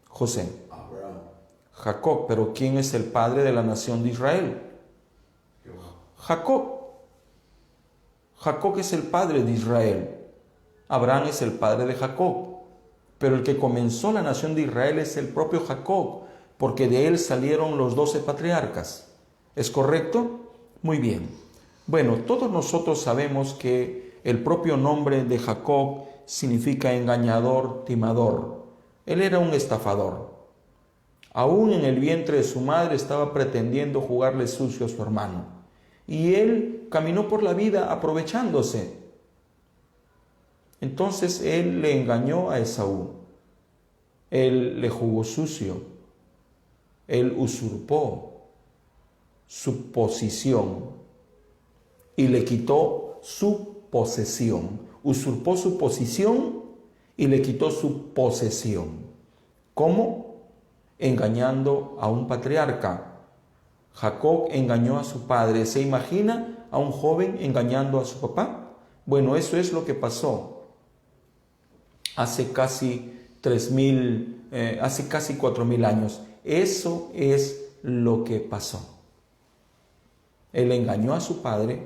José. Abraham. Jacob. Pero ¿quién es el padre de la nación de Israel? Jacob. Jacob es el padre de Israel. Abraham es el padre de Jacob. Pero el que comenzó la nación de Israel es el propio Jacob, porque de él salieron los 12 patriarcas. ¿Es correcto? Muy bien. Bueno, todos nosotros sabemos que el propio nombre de Jacob significa engañador, timador. Él era un estafador. Aún en el vientre de su madre estaba pretendiendo jugarle sucio a su hermano. Y él caminó por la vida aprovechándose. Entonces él le engañó a Esaú. Él le jugó sucio. Él usurpó su posición y le quitó su posesión. Usurpó su posición y le quitó su posesión. ¿Cómo? Engañando a un patriarca. Jacob engañó a su padre. ¿Se imagina a un joven engañando a su papá? Bueno, eso es lo que pasó hace casi 4000 años. Eso es lo que pasó. Él engañó a su padre,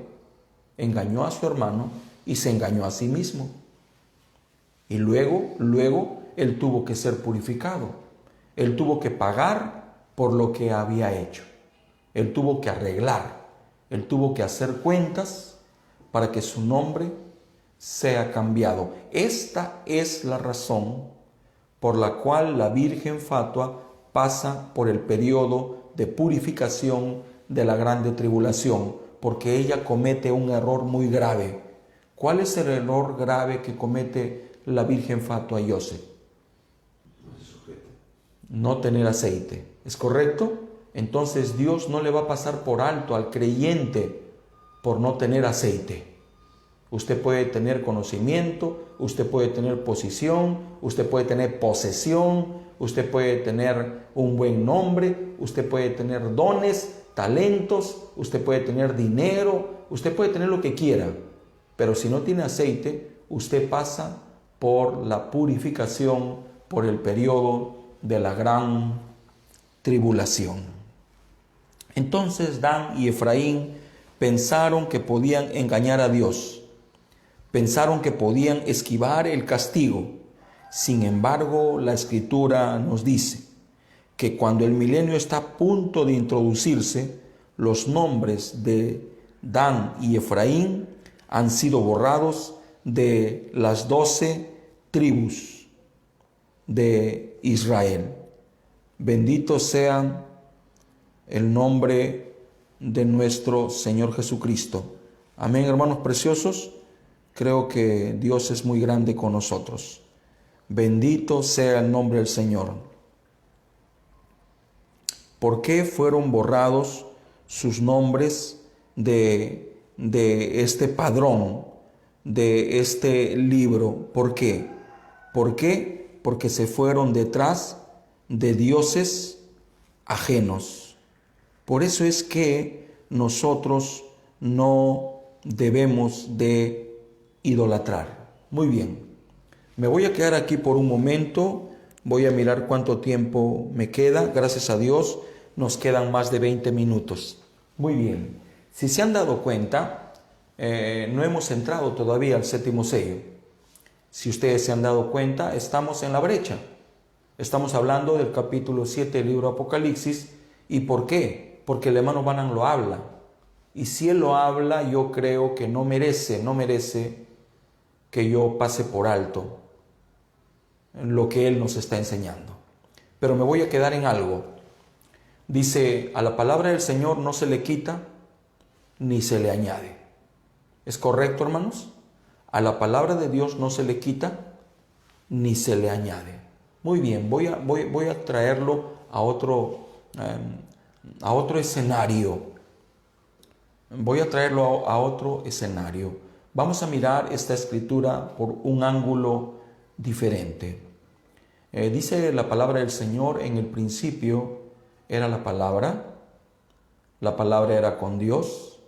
engañó a su hermano y se engañó a sí mismo. Y luego él tuvo que ser purificado. Él tuvo que pagar por lo que había hecho. Él tuvo que arreglar. Él tuvo que hacer cuentas para que su nombre sea cambiado. Esta es la razón por la cual la Virgen Fatua pasa por el periodo de purificación de la grande tribulación, porque ella comete un error muy grave. ¿Cuál es el error grave que comete la Virgen Fatua y Joseph? No tener aceite. ¿Es correcto? Entonces Dios no le va a pasar por alto al creyente por no tener aceite. Usted puede tener conocimiento, usted puede tener posición, usted puede tener posesión, usted puede tener un buen nombre, usted puede tener dones, talentos, usted puede tener dinero, usted puede tener lo que quiera. Pero si no tiene aceite, usted pasa por la purificación, por el periodo de la gran tribulación. Entonces Dan y Efraín pensaron que podían engañar a Dios. Pensaron que podían esquivar el castigo. Sin embargo, la Escritura nos dice que cuando el milenio está a punto de introducirse, los nombres de Dan y Efraín han sido borrados de las 12 tribus de Israel. Bendito sea el nombre de nuestro Señor Jesucristo. Amén, hermanos preciosos. Creo que Dios es muy grande con nosotros. Bendito sea el nombre del Señor. ¿Por qué fueron borrados sus nombres de este padrón de este libro. ¿Por qué? ¿Por qué? Porque se fueron detrás de dioses ajenos. Por eso es que nosotros no debemos de idolatrar. Muy bien, me voy a quedar aquí por un momento, voy a mirar cuánto tiempo me queda. Gracias a Dios nos quedan más de 20 minutos. Muy bien, si se han dado cuenta, no hemos entrado todavía al séptimo sello. Si ustedes se han dado cuenta, estamos en la brecha. Estamos hablando del capítulo 7 del libro Apocalipsis. ¿Y por qué? Porque el hermano Branham lo habla. Y si él lo habla, yo creo que no merece que yo pase por alto lo que él nos está enseñando. Pero me voy a quedar en algo. Dice, a la palabra del Señor no se le quita ni se le añade. ¿Es correcto, hermanos? A la palabra de Dios no se le quita ni se le añade. Muy bien, voy a traerlo a otro escenario. Voy a traerlo a otro escenario. Vamos a mirar esta escritura por un ángulo diferente. Dice la palabra del Señor, en el principio era la palabra era con Dios,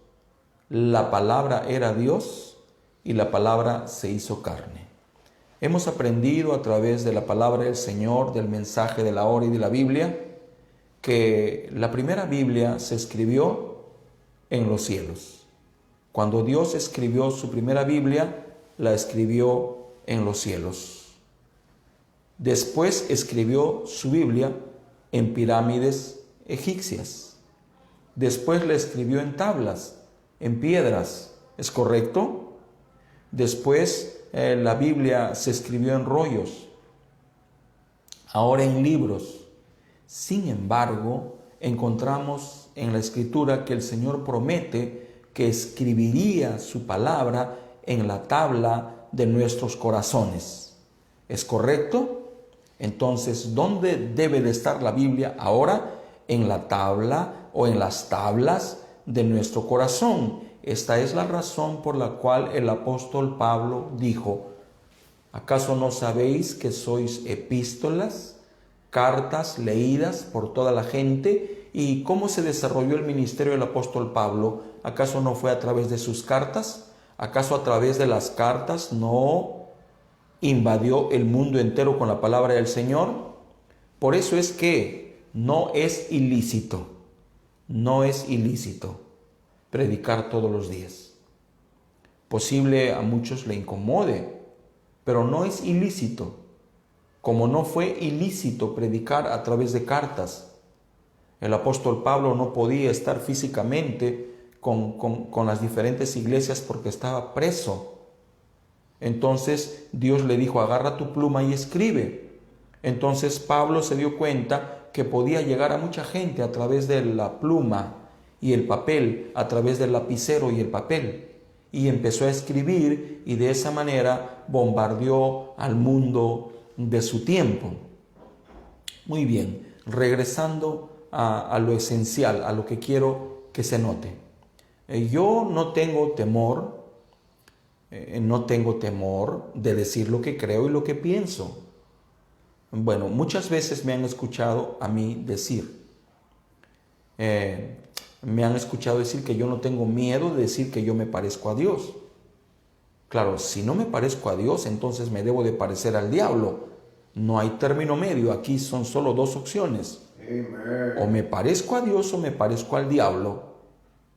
la palabra era Dios y la palabra se hizo carne. Hemos aprendido a través de la palabra del Señor, del mensaje de la hora y de la Biblia, que la primera Biblia se escribió en los cielos. Cuando Dios escribió su primera Biblia, la escribió en los cielos. Después escribió su Biblia en pirámides egipcias. Después la escribió en tablas, en piedras. ¿Es correcto? Después la Biblia se escribió en rollos, ahora en libros. Sin embargo, encontramos en la Escritura que el Señor promete que escribiría su palabra en la tabla de nuestros corazones. ¿Es correcto? Entonces, ¿dónde debe de estar la Biblia ahora? En la tabla o en las tablas de nuestro corazón. Esta es la razón por la cual el apóstol Pablo dijo, ¿acaso no sabéis que sois epístolas, cartas leídas por toda la gente? ¿Y cómo se desarrolló el ministerio del apóstol Pablo? ¿Acaso no fue a través de sus cartas? ¿Acaso a través de las cartas no invadió el mundo entero con la palabra del Señor? Por eso es que no es ilícito predicar todos los días. Posible a muchos le incomode, pero no es ilícito, como no fue ilícito predicar a través de cartas. El apóstol Pablo no podía estar físicamente con las diferentes iglesias porque estaba preso. Entonces Dios le dijo, agarra tu pluma y escribe. Entonces Pablo se dio cuenta que podía llegar a mucha gente a través de la pluma y el papel, a través del lapicero y el papel. Y empezó a escribir y de esa manera bombardeó al mundo de su tiempo. Muy bien, regresando a lo esencial, a lo que quiero que se note. Yo no tengo temor de decir lo que creo y lo que pienso. Bueno, muchas veces me han escuchado a mí decir, que yo no tengo miedo de decir que yo me parezco a Dios. Claro, si no me parezco a Dios, entonces me debo de parecer al diablo. No hay término medio, aquí son solo dos opciones. Amen. O me parezco a Dios o me parezco al diablo.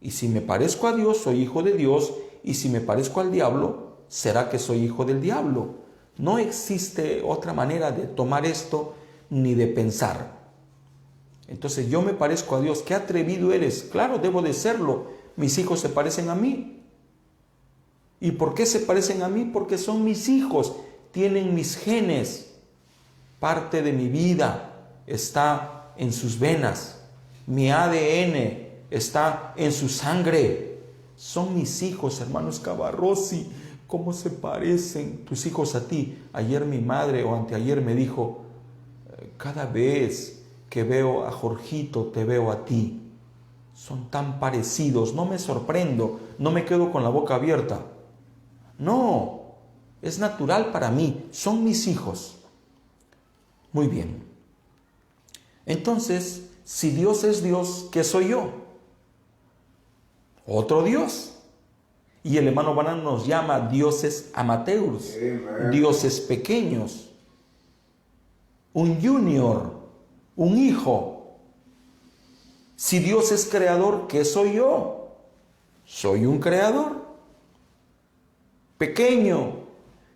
Y si me parezco a Dios, soy hijo de Dios, y si me parezco al diablo, será que soy hijo del diablo. No existe otra manera de tomar esto ni de pensar. Entonces yo me parezco a Dios. ¿Qué atrevido eres? Claro, debo de serlo. Mis hijos se parecen a mí. ¿Y por qué se parecen a mí? Porque son mis hijos, tienen mis genes. Parte de mi vida está en sus venas. Mi ADN está en su sangre. Son mis hijos, hermanos Cabarrossi. ¿Cómo se parecen tus hijos a ti? Ayer mi madre o anteayer me dijo, cada vez que veo a Jorgito te veo a ti. Son tan parecidos, no me sorprendo, no me quedo con la boca abierta. No, es natural para mí, son mis hijos. Muy bien. Entonces, si Dios es Dios, ¿qué soy yo? Otro Dios. Y el hermano Branham nos llama dioses amateurs, dioses pequeños, un junior, un hijo. Si Dios es creador, ¿qué soy yo? Soy un creador pequeño.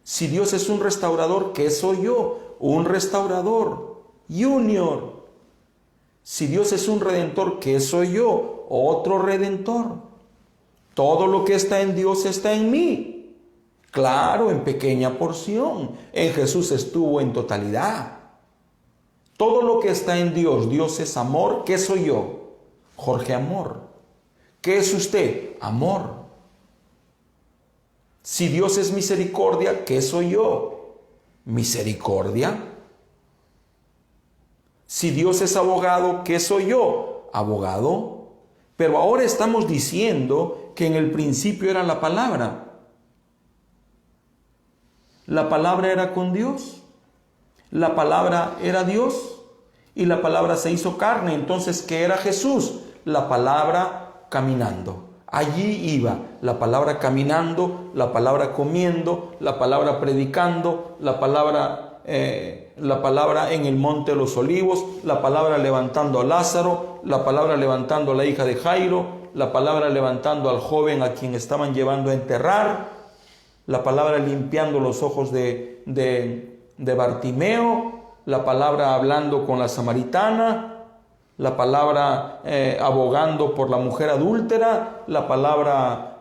Si Dios es un restaurador, ¿qué soy yo? Un restaurador junior. Si Dios es un redentor, ¿qué soy yo? Otro redentor. Todo lo que está en Dios está en mí. Claro, en pequeña porción. En Jesús estuvo en totalidad. Todo lo que está en Dios, Dios es amor. ¿Qué soy yo? Jorge Amor. ¿Qué es usted? Amor. Si Dios es misericordia, ¿qué soy yo? Misericordia. Si Dios es abogado, ¿qué soy yo? Abogado. Pero ahora estamos diciendo que en el principio era la palabra. La palabra era con Dios. La palabra era Dios. Y la palabra se hizo carne. Entonces, ¿qué era Jesús? La palabra caminando. Allí iba la palabra caminando, la palabra comiendo, la palabra predicando, la palabra en el monte de los olivos, la palabra levantando a Lázaro, la palabra levantando a la hija de Jairo, la palabra levantando al joven a quien estaban llevando a enterrar, la palabra limpiando los ojos de Bartimeo, la palabra hablando con la samaritana, la palabra abogando por la mujer adúltera, la palabra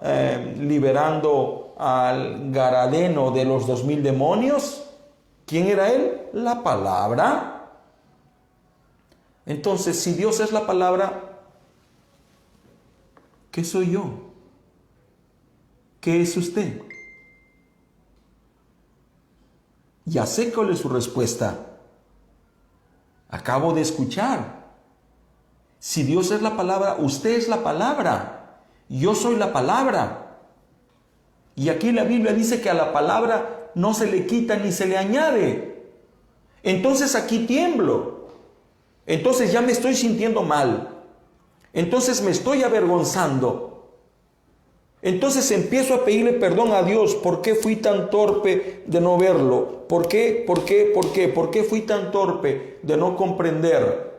liberando al Garadeno de los 2000 demonios. ¿Quién era él? La palabra. Entonces, si Dios es la palabra, ¿qué soy yo? ¿Qué es usted? Ya sé cuál es su respuesta. Acabo de escuchar. Si Dios es la palabra, usted es la palabra. Yo soy la palabra. Y aquí la Biblia dice que a la palabra no se le quita ni se le añade. Entonces aquí tiemblo. Entonces ya me estoy sintiendo mal. Entonces me estoy avergonzando. Entonces empiezo a pedirle perdón a Dios. ¿Por qué fui tan torpe de no verlo? ¿Por qué? ¿Por qué fui tan torpe de no comprender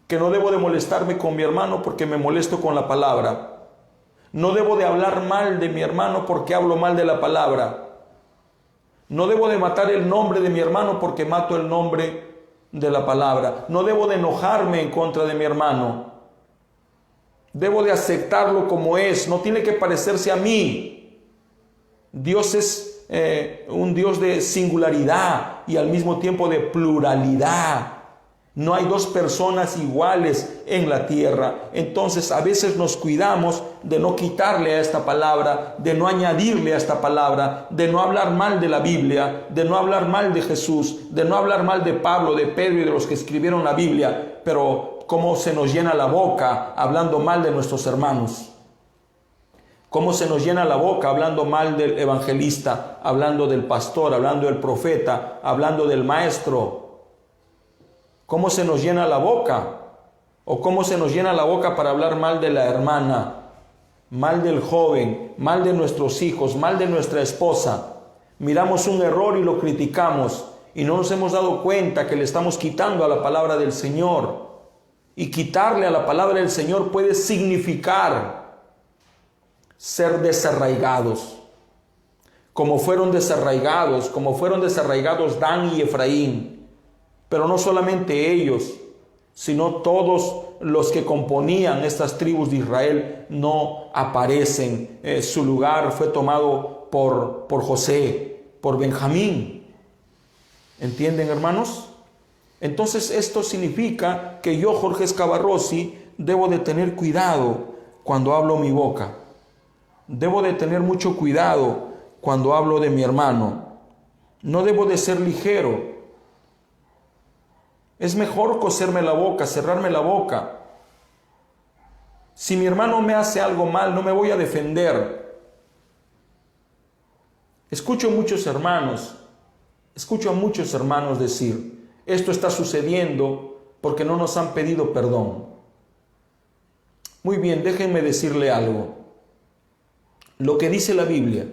que no debo de molestarme con mi hermano porque me molesto con la palabra? No debo de hablar mal de mi hermano porque hablo mal de la palabra. No debo de matar el nombre de mi hermano porque mato el nombre de la palabra. No debo de enojarme en contra de mi hermano. Debo de aceptarlo como es. No tiene que parecerse a mí. Dios es un Dios de singularidad y al mismo tiempo de pluralidad. No hay dos personas iguales en la tierra. Entonces a veces nos cuidamos de no quitarle a esta palabra, de no añadirle a esta palabra, de no hablar mal de la Biblia, de no hablar mal de Jesús, de no hablar mal de Pablo, de Pedro y de los que escribieron la Biblia. Pero cómo se nos llena la boca hablando mal de nuestros hermanos. Cómo se nos llena la boca hablando mal del evangelista, hablando del pastor, hablando del profeta, hablando del maestro. ¿Cómo se nos llena la boca? ¿O cómo se nos llena la boca para hablar mal de la hermana, mal del joven, mal de nuestros hijos, mal de nuestra esposa? Miramos un error y lo criticamos y no nos hemos dado cuenta que le estamos quitando a la palabra del Señor. Y quitarle a la palabra del Señor puede significar ser desarraigados. Como fueron desarraigados Dan y Efraín. Pero no solamente ellos, sino todos los que componían estas tribus de Israel no aparecen. Su lugar fue tomado por José, por Benjamín. ¿Entienden, hermanos? Entonces esto significa que yo, Jorge Escavarrossi, debo de tener cuidado cuando hablo mi boca. Debo de tener mucho cuidado cuando hablo de mi hermano. No debo de ser ligero. Es mejor coserme la boca, cerrarme la boca. Si mi hermano me hace algo mal, no me voy a defender. Escucho a muchos hermanos decir, esto está sucediendo porque no nos han pedido perdón. Muy bien, déjenme decirle algo. Lo que dice la Biblia,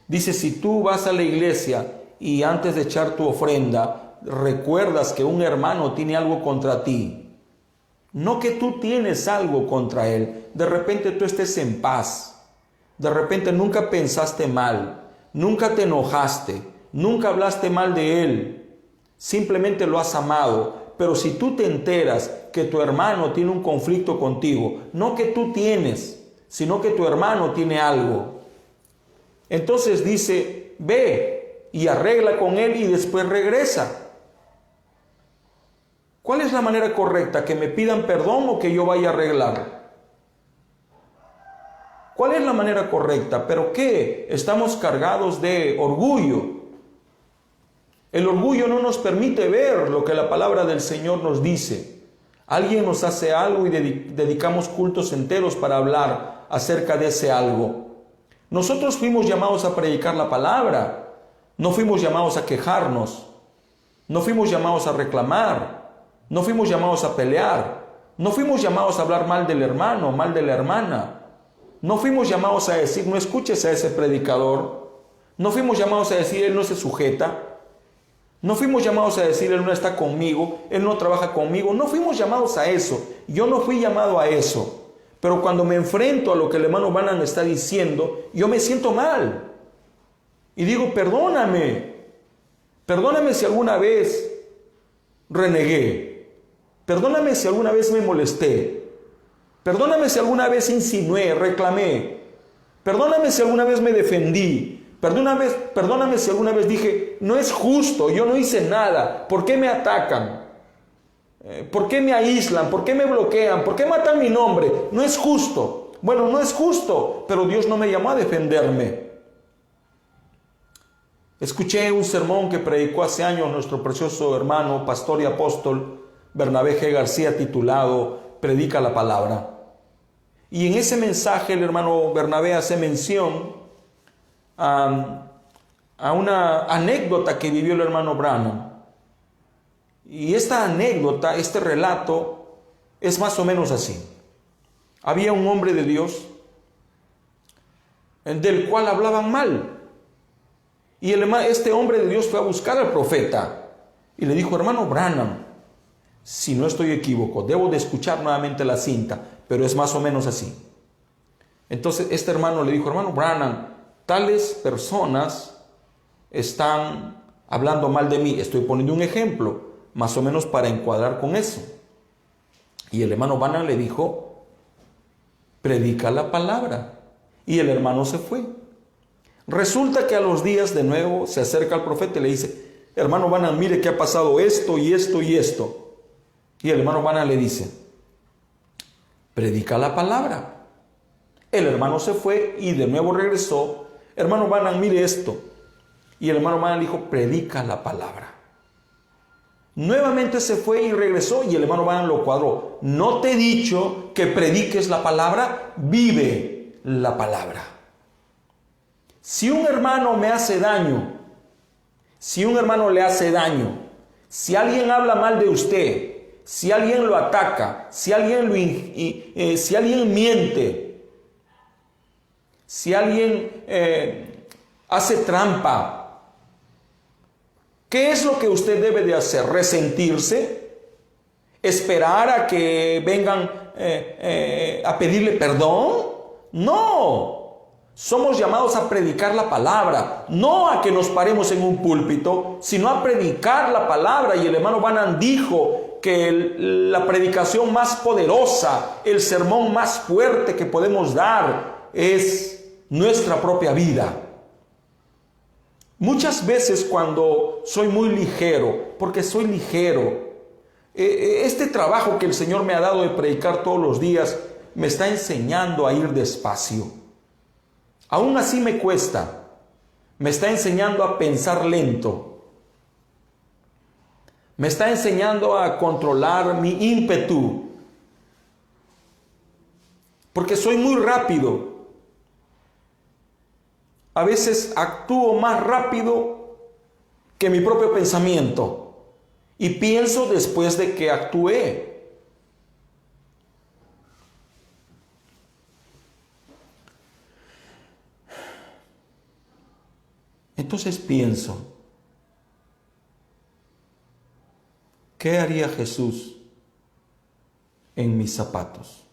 dice, si tú vas a la iglesia y antes de echar tu ofrenda, recuerdas que un hermano tiene algo contra ti, no que tú tienes algo contra él, de repente tú estés en paz, de repente nunca pensaste mal, nunca te enojaste, nunca hablaste mal de él, simplemente lo has amado. Pero si tú te enteras que tu hermano tiene un conflicto contigo, no que tú tienes, sino que tu hermano tiene algo, entonces dice, ve y arregla con él y después regresa. ¿Cuál es la manera correcta? ¿Que me pidan perdón o que yo vaya a arreglar? ¿Cuál es la manera correcta? ¿Pero qué? Estamos cargados de orgullo. El orgullo no nos permite ver lo que la palabra del Señor nos dice. Alguien nos hace algo y dedicamos cultos enteros para hablar acerca de ese algo. Nosotros fuimos llamados a predicar la palabra, no fuimos llamados a quejarnos, no fuimos llamados a reclamar, no fuimos llamados a pelear, no fuimos llamados a hablar mal del hermano, mal de la hermana, no fuimos llamados a decir, no escuches a ese predicador, no fuimos llamados a decir, él no se sujeta, no fuimos llamados a decir, él no está conmigo, él no trabaja conmigo, no fuimos llamados a eso, yo no fui llamado a eso. Pero cuando me enfrento a lo que el hermano Branham está diciendo, yo me siento mal. Y digo, perdóname si alguna vez renegué, perdóname si alguna vez me molesté, perdóname si alguna vez insinué, reclamé, perdóname si alguna vez me defendí, perdóname si alguna vez dije, no es justo, yo no hice nada, ¿por qué me atacan? ¿Por qué me aíslan? ¿Por qué me bloquean? ¿Por qué matan mi nombre? No es justo. Bueno, no es justo, pero Dios no me llamó a defenderme. Escuché un sermón que predicó hace años nuestro precioso hermano, pastor y apóstol Bernabé G. García, titulado Predica la Palabra. Y en ese mensaje el hermano Bernabé hace mención a una anécdota que vivió el hermano Branham. Y esta anécdota, este relato, es más o menos así. Había un hombre de Dios del cual hablaban mal. Y este hombre de Dios fue a buscar al profeta y le dijo, hermano Branham, si no estoy equívoco, debo de escuchar nuevamente la cinta, pero es más o menos así. Entonces este hermano le dijo, hermano Branham, tales personas están hablando mal de mí. Estoy poniendo un ejemplo, más o menos para encuadrar con eso. Y el hermano Branham le dijo, predica la palabra. Y el hermano se fue. Resulta que a los días de nuevo se acerca al profeta y le dice, hermano Branham, mire que ha pasado esto y esto y esto. Y el hermano Branham le dice, predica la palabra. El hermano se fue y de nuevo regresó. Hermano Branham, mire esto. Y el hermano Branham dijo, predica la palabra. Nuevamente se fue y regresó y el hermano Branham lo cuadró. No te he dicho que prediques la palabra, vive la palabra. Si un hermano me hace daño, si un hermano le hace daño, si alguien habla mal de usted, si alguien lo ataca, si alguien miente, si alguien hace trampa, ¿qué es lo que usted debe de hacer? ¿Resentirse? ¿Esperar a que vengan a pedirle perdón? No. Somos llamados a predicar la palabra, no a que nos paremos en un púlpito, sino a predicar la palabra. Y el hermano Branham dijo que la predicación más poderosa, el sermón más fuerte que podemos dar es nuestra propia vida. Muchas veces cuando soy muy ligero, porque soy ligero, este trabajo que el Señor me ha dado de predicar todos los días me está enseñando a ir despacio. Aún así me cuesta, me está enseñando a pensar lento, me está enseñando a controlar mi ímpetu, porque soy muy rápido. a veces actúo más rápido que mi propio pensamiento y pienso después de que actué. Entonces pienso, ¿qué haría Jesús en mis zapatos?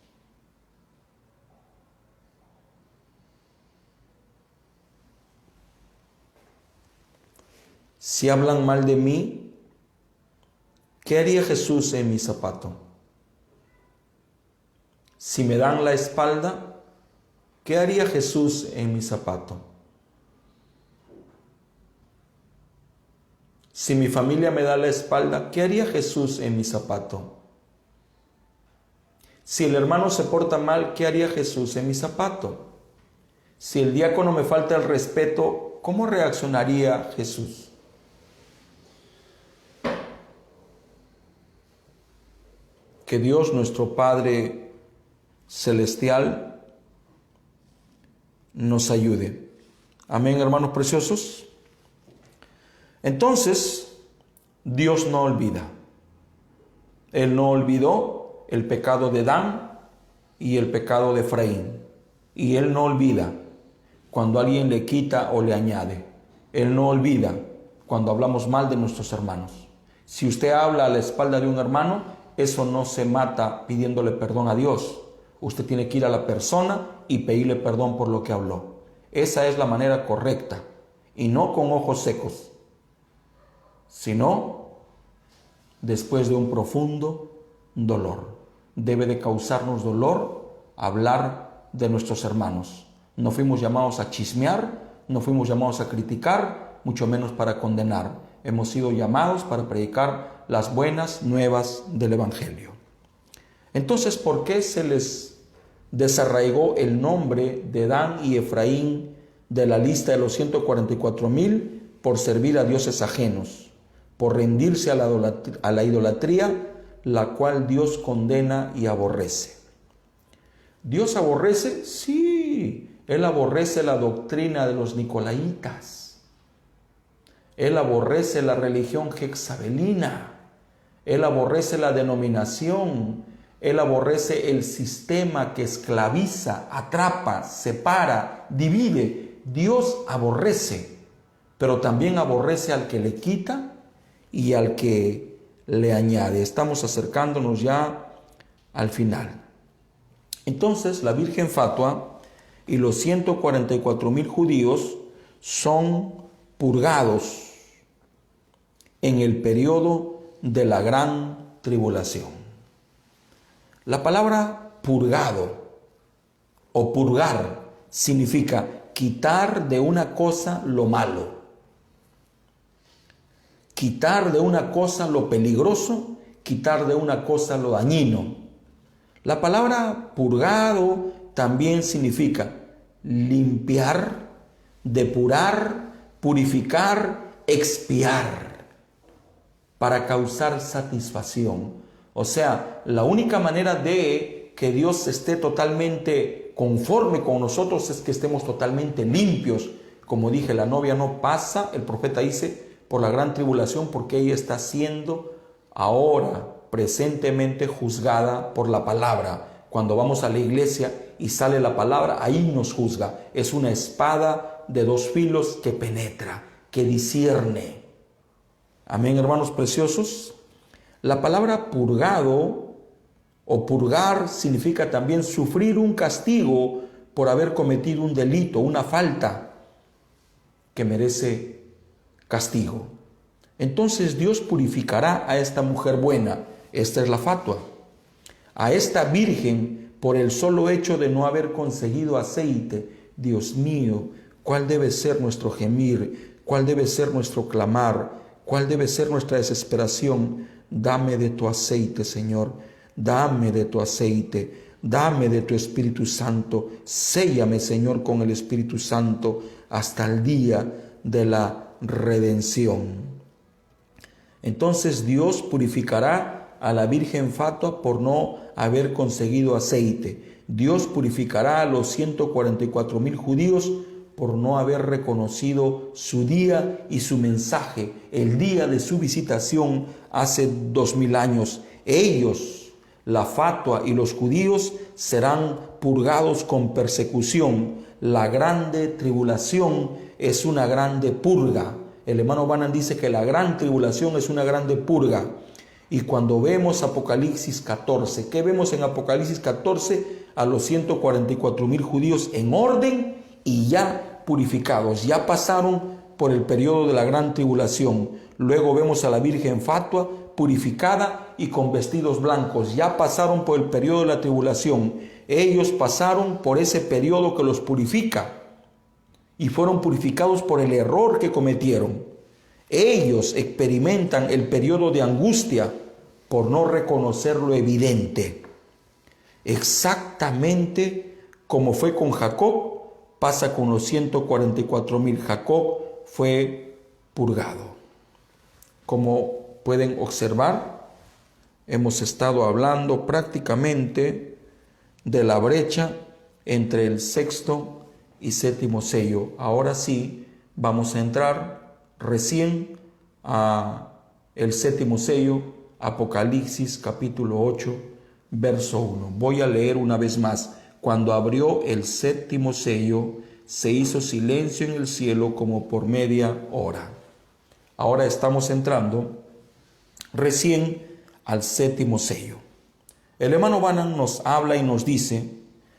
Si hablan mal de mí, ¿qué haría Jesús en mi zapato? Si me dan la espalda, ¿qué haría Jesús en mi zapato? Si mi familia me da la espalda, ¿qué haría Jesús en mi zapato? Si el hermano se porta mal, ¿qué haría Jesús en mi zapato? Si el diácono me falta el respeto, ¿cómo reaccionaría Jesús? Que Dios, nuestro Padre Celestial, nos ayude. Amén, hermanos preciosos. Entonces, Dios no olvida. Él no olvidó el pecado de Dan y el pecado de Efraín. Y Él no olvida cuando alguien le quita o le añade. Él no olvida cuando hablamos mal de nuestros hermanos. Si usted habla a la espalda de un hermano, eso no se mata pidiéndole perdón a Dios. Usted tiene que ir a la persona y pedirle perdón por lo que habló. Esa es la manera correcta. Y no con ojos secos, sino después de un profundo dolor. Debe de causarnos dolor hablar de nuestros hermanos. No fuimos llamados a chismear, no fuimos llamados a criticar, mucho menos para condenar. Hemos sido llamados para predicar las buenas nuevas del Evangelio. Entonces, ¿por qué se les desarraigó el nombre de Dan y Efraín de la lista de los 144,000 por servir a dioses ajenos, por rendirse a la idolatría, la cual Dios condena y aborrece? ¿Dios aborrece? Sí, Él aborrece la doctrina de los nicolaitas. Él aborrece la religión jezabelina. Él aborrece la denominación. Él aborrece el sistema que esclaviza, atrapa, separa, divide. Dios aborrece, pero también aborrece al que le quita y al que le añade. Estamos acercándonos ya al final. Entonces, la Virgen Fatua y los 144,000 judíos son purgados en el periodo de la gran tribulación. La palabra purgado o purgar significa quitar de una cosa lo malo, quitar de una cosa lo peligroso, quitar de una cosa lo dañino. La palabra purgado también significa limpiar, depurar, purificar, expiar, para causar satisfacción. O sea, la única manera de que Dios esté totalmente conforme con nosotros es que estemos totalmente limpios. Como dije, la novia no pasa, el profeta dice, por la gran tribulación, porque ella está siendo ahora presentemente juzgada por la palabra. Cuando vamos a la iglesia y sale la palabra, ahí nos juzga. Es una espada de dos filos que penetra, que discierne. Amén, hermanos preciosos. La palabra purgado o purgar significa también sufrir un castigo por haber cometido un delito, una falta que merece castigo. Entonces Dios purificará a esta mujer buena. Esta es la fatua. A esta virgen, por el solo hecho de no haber conseguido aceite. Dios mío, ¿cuál debe ser nuestro gemir? ¿Cuál debe ser nuestro clamar? ¿Cuál debe ser nuestra desesperación? Dame de tu aceite, Señor. Dame de tu aceite. Dame de tu Espíritu Santo. Séllame, Señor, con el Espíritu Santo hasta el día de la redención. Entonces Dios purificará a la Virgen Fatua por no haber conseguido aceite. Dios purificará a los 144,000 judíos por no haber reconocido su día y su mensaje, el día de su visitación hace 2000 años. Ellos, la fatua y los judíos, serán purgados con persecución. La grande tribulación es una grande purga. El hermano Branham dice que la gran tribulación es una grande purga. Y cuando vemos Apocalipsis 14, ¿qué vemos en Apocalipsis 14? A los 144,000 judíos en orden y ya purificados, ya pasaron por el periodo de la gran tribulación. Luego vemos a la Virgen fatua, purificada y con vestidos blancos, ya pasaron por el periodo de la tribulación. Ellos pasaron por ese periodo que los purifica y fueron purificados por el error que cometieron. Ellos experimentan el periodo de angustia por no reconocer lo evidente. Exactamente como fue con Jacob, pasa con los 144,000. Jacob fue purgado. Como pueden observar, hemos estado hablando prácticamente de la brecha entre el sexto y séptimo sello. Ahora sí, vamos a entrar recién a el séptimo sello, Apocalipsis capítulo 8, verso 1. Voy a leer una vez más. Cuando abrió el séptimo sello, se hizo silencio en el cielo como por media hora. Ahora estamos entrando recién al séptimo sello. El hermano Branham nos habla y nos dice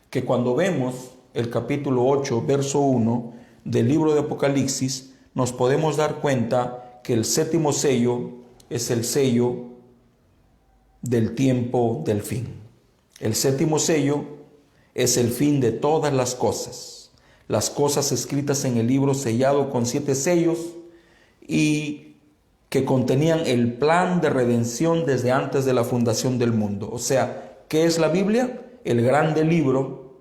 que cuando vemos el capítulo 8, verso 1 del libro de Apocalipsis, nos podemos dar cuenta que el séptimo sello es el sello del tiempo del fin. El séptimo sello es el fin de todas las cosas escritas en el libro sellado con 7 sellos y que contenían el plan de redención desde antes de la fundación del mundo. O sea, ¿qué es la Biblia? El grande libro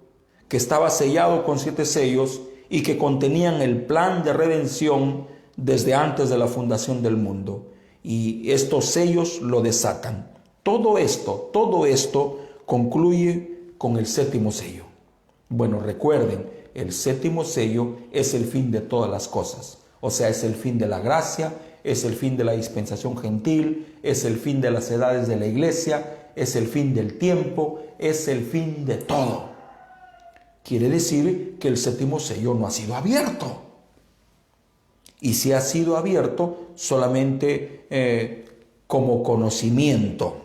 que estaba sellado con 7 sellos y que contenían el plan de redención desde antes de la fundación del mundo. Y estos sellos lo desatan. Todo esto concluye con el séptimo sello. Bueno, recuerden, el séptimo sello es el fin de todas las cosas. O sea, es el fin de la gracia, es el fin de la dispensación gentil, es el fin de las edades de la iglesia, es el fin del tiempo, es el fin de todo. Quiere decir que el séptimo sello no ha sido abierto. Y si ha sido abierto solamente como conocimiento.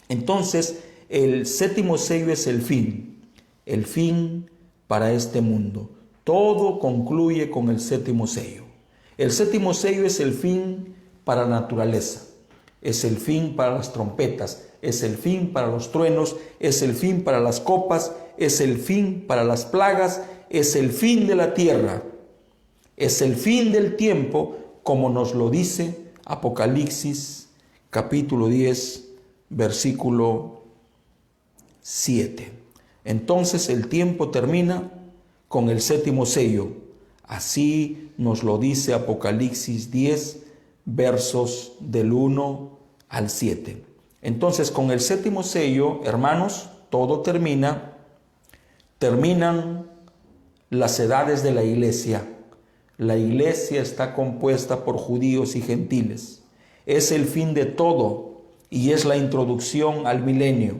Entonces, el séptimo sello es el fin para este mundo. Todo concluye con el séptimo sello. El séptimo sello es el fin para la naturaleza, es el fin para las trompetas, es el fin para los truenos, es el fin para las copas, es el fin para las plagas, es el fin de la tierra, es el fin del tiempo, como nos lo dice Apocalipsis capítulo 10, versículo 7. Entonces el tiempo termina con el séptimo sello. Así nos lo dice Apocalipsis 10, versos del 1 al 7. Entonces, con el séptimo sello, hermanos, todo termina. Terminan las edades de la iglesia. La iglesia está compuesta por judíos y gentiles. Es el fin de todo y es la introducción al milenio.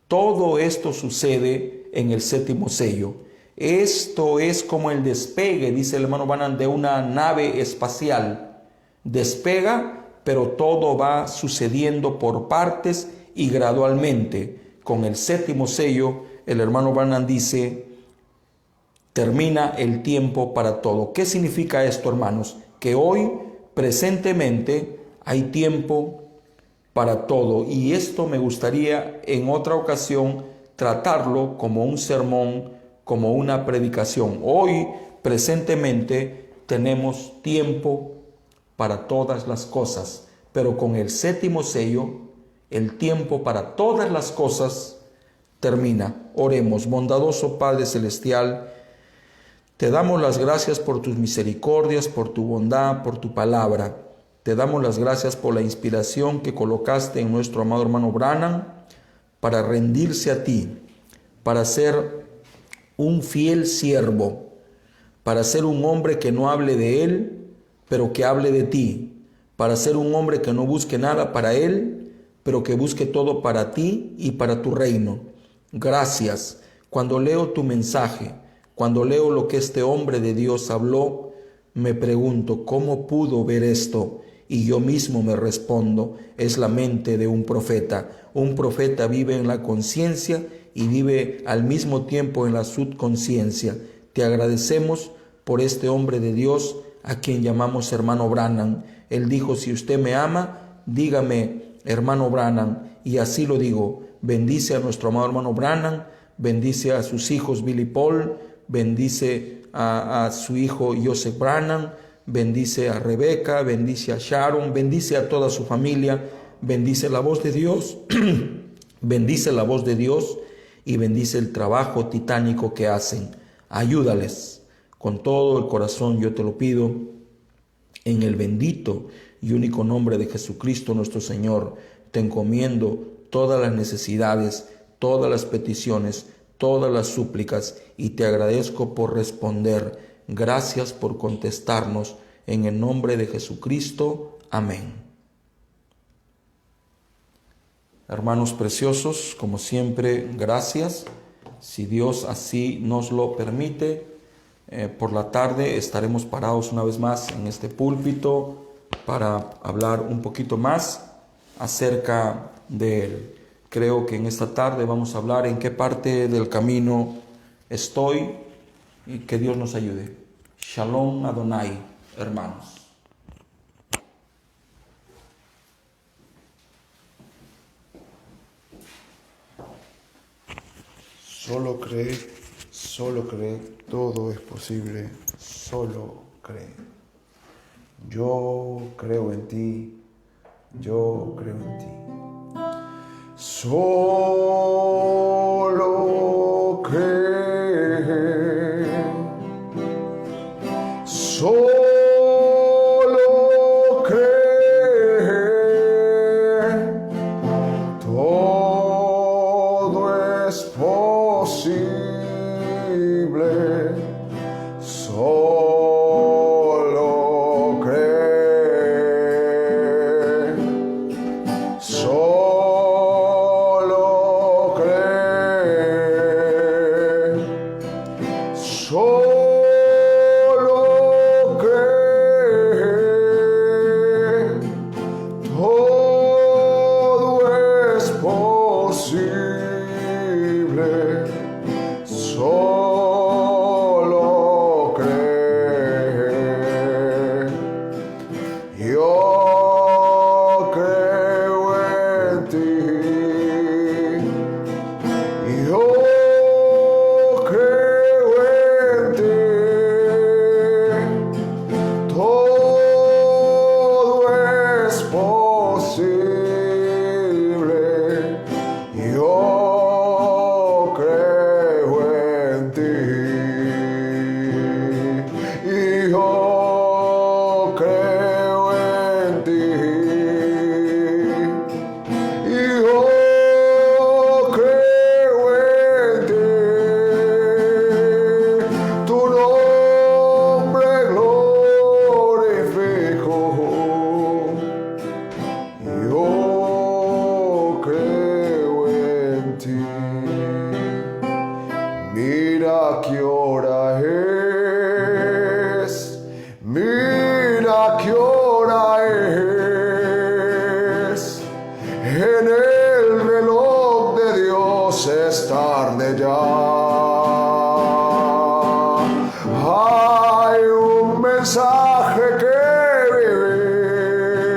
Todo esto sucede en el séptimo sello. Esto es como el despegue, dice el hermano Branham, de una nave espacial. Despega, pero todo va sucediendo por partes y gradualmente. Con el séptimo sello, el hermano Branham dice, termina el tiempo para todo. ¿Qué significa esto, hermanos? Que hoy, presentemente, hay tiempo para todo. Y esto me gustaría en otra ocasión tratarlo como un sermón, como una predicación. Hoy, presentemente, tenemos tiempo para todas las cosas, pero con el séptimo sello, el tiempo para todas las cosas termina. Oremos. Bondadoso Padre Celestial, te damos las gracias por tus misericordias, por tu bondad, por tu palabra. Te damos las gracias por la inspiración que colocaste en nuestro amado hermano Branham para rendirse a ti, para ser un fiel siervo, para ser un hombre que no hable de Él, pero que hable de ti, para ser un hombre que no busque nada para Él, pero que busque todo para ti y para tu reino. Gracias. Cuando leo tu mensaje, cuando leo lo que este hombre de Dios habló, me pregunto, ¿cómo pudo ver esto? Y yo mismo me respondo, es la mente de un profeta. Un profeta vive en la conciencia y vive al mismo tiempo en la subconsciencia. Te agradecemos por este hombre de Dios a quien llamamos hermano Branham. Él dijo, si usted me ama, dígame hermano Branham. Y así lo digo. Bendice a nuestro amado hermano Branham, bendice a sus hijos Billy Paul, bendice a su hijo Joseph Branham, bendice a Rebeca, bendice a Sharon, bendice a toda su familia, bendice la voz de Dios, bendice la voz de Dios y bendice el trabajo titánico que hacen. Ayúdales. Con todo el corazón yo te lo pido, en el bendito y único nombre de Jesucristo nuestro Señor, te encomiendo todas las necesidades, todas las peticiones, todas las súplicas, y te agradezco por responder. Gracias por contestarnos. En el nombre de Jesucristo. Amén. Hermanos preciosos, como siempre, gracias. Si Dios así nos lo permite, por la tarde estaremos parados una vez más en este púlpito para hablar un poquito más acerca de Él. Creo que en esta tarde vamos a hablar en qué parte del camino estoy, y que Dios nos ayude. Shalom Adonai, hermanos. Solo cree, todo es posible, solo cree. Yo creo en ti, yo creo en ti. Solo cree, solo cree, todo es posible, solo cree, solo cree, solo cree, todo es posible, solo cree. Yo creo en ti, yo creo en ti, todo es posible, yo creo en ti, y yo creo en ti, y yo creo en ti, tu nombre glorifico, yo creo en ti. Mira qué hora es, mira qué hora es, en el reloj de Dios es tarde ya. Hay un mensaje que vivir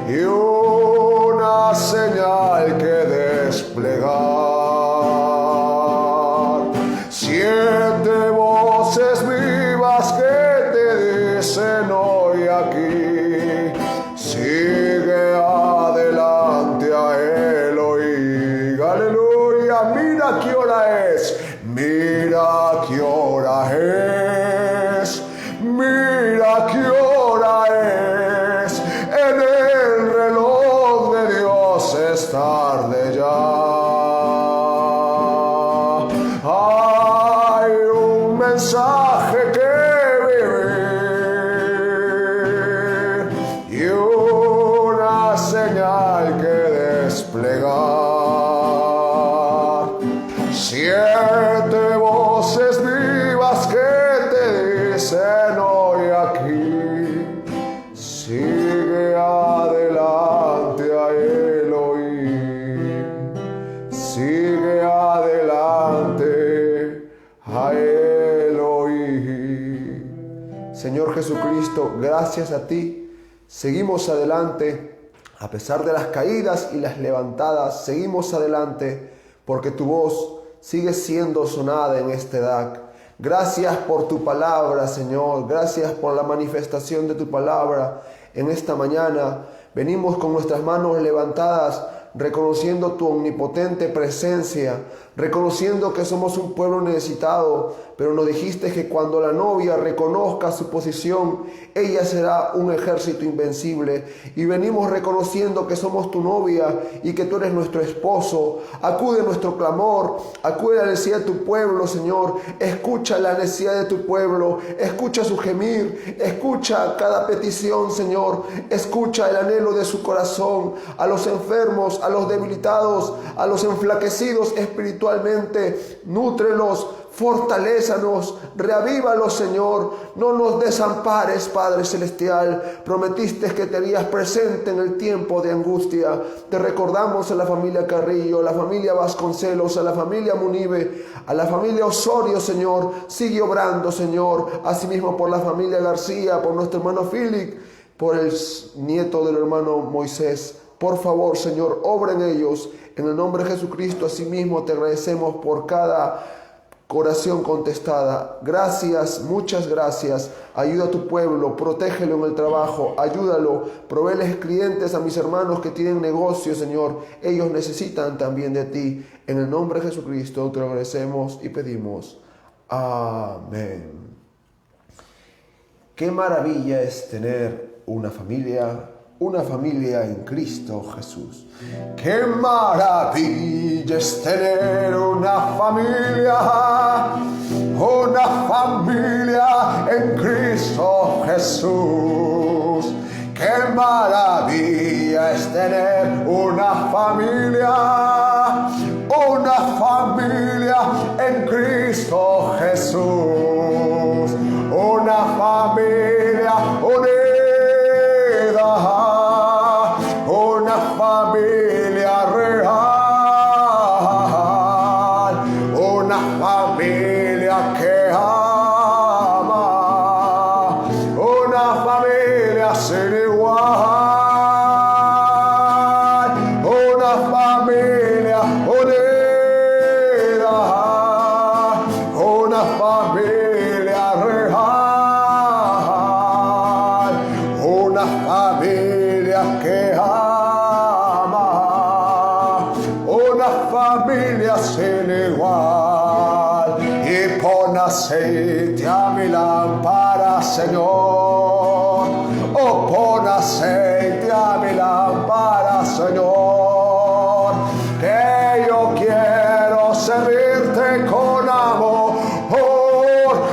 y una señal que desplegar. Siete voces vivas que te dicen hoy aquí, sigue adelante a Elohim. Aleluya, mira qué hora es, mira qué hora es, mira qué hora es, en el reloj de Dios es tarde ya. Hay un mensaje Siete voces vivas que te dicen hoy aquí, sigue adelante a Elohim, sigue adelante a Elohim. Señor Jesucristo, gracias a ti, seguimos adelante, a pesar de las caídas y las levantadas, seguimos adelante, porque tu voz sigue siendo sonada en este DAC. Gracias por tu palabra, Señor. Gracias por la manifestación de tu palabra en esta mañana. Venimos con nuestras manos levantadas, reconociendo tu omnipotente presencia, reconociendo que somos un pueblo necesitado, pero nos dijiste que cuando la novia reconozca su posición, ella será un ejército invencible. Y venimos reconociendo que somos tu novia y que tú eres nuestro esposo. Acude a nuestro clamor, acude a la necesidad de tu pueblo, Señor. Escucha la necesidad de tu pueblo, escucha su gemir, escucha cada petición, Señor. Escucha el anhelo de su corazón, a los enfermos, a los debilitados, a los enflaquecidos espiritualmente. Nútrelos, fortalézanos, reavívalos, Señor. No nos desampares, Padre Celestial. Prometiste que te harías presente en el tiempo de angustia. Te recordamos a la familia Carrillo, a la familia Vasconcelos, a la familia Munive, a la familia Osorio, Señor. Sigue obrando, Señor. Asimismo por la familia García, por nuestro hermano Philip, por el nieto del hermano Moisés. Por favor, Señor, obra en ellos. En el nombre de Jesucristo, asimismo te agradecemos por cada oración contestada. Gracias, muchas gracias. Ayuda a tu pueblo, protégelo en el trabajo, ayúdalo. Provéeles clientes a mis hermanos que tienen negocios, Señor. Ellos necesitan también de ti. En el nombre de Jesucristo te lo agradecemos y pedimos. Amén. Qué maravilla es tener una familia en Cristo Jesús. Qué maravilla es tener una familia en Cristo Jesús. Qué maravilla es tener una familia en Cristo Jesús. Una familia unida. Una familia real, una familia que ama, una familia sin igual, una familia unida, una familia real, una familia que ama, una familia sin igual. Y pon aceite a mi lámpara, Señor. Oh, pon aceite a mi lámpara, Señor. Que yo quiero servirte con amor.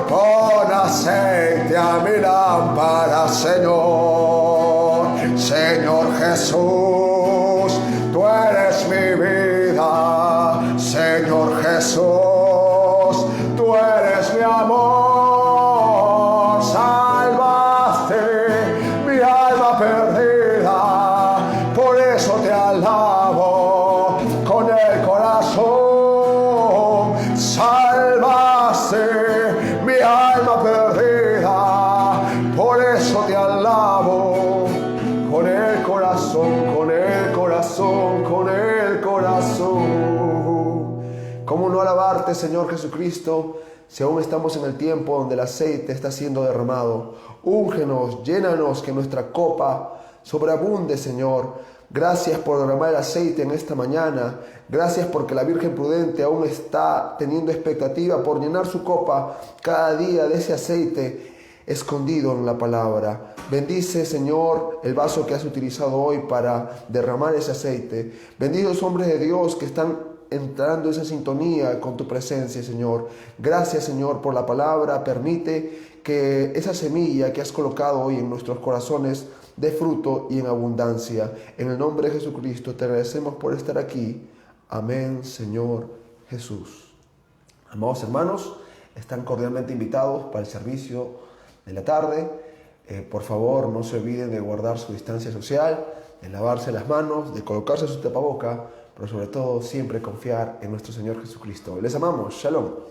Pon aceite a mi lámpara, Señor. Señor Jesús, tú eres mi vida. Señor Jesús, tú eres mi amor. Salvaste mi alma perdida, por eso te alabo con el corazón. Salvaste mi alma perdida, por eso te alabo con el corazón, con el corazón, con el corazón. ¿Cómo no alabarte, Señor Jesucristo, si aún estamos en el tiempo donde el aceite está siendo derramado? Úngenos, llénanos, que nuestra copa sobreabunde, Señor. Gracias por derramar el aceite en esta mañana. Gracias porque la Virgen Prudente aún está teniendo expectativa por llenar su copa cada día de ese aceite escondido en la palabra. Bendice, Señor, el vaso que has utilizado hoy para derramar ese aceite. Bendice a los hombres de Dios que están entrando en esa sintonía con tu presencia, Señor. Gracias, Señor, por la palabra. Permite que esa semilla que has colocado hoy en nuestros corazones dé fruto y en abundancia. En el nombre de Jesucristo te agradecemos por estar aquí. Amén, Señor Jesús. Amados hermanos, están cordialmente invitados para el servicio de la tarde. Por favor, no se olviden de guardar su distancia social, de lavarse las manos, de colocarse su tapaboca, pero sobre todo siempre confiar en nuestro Señor Jesucristo. Les amamos. Shalom.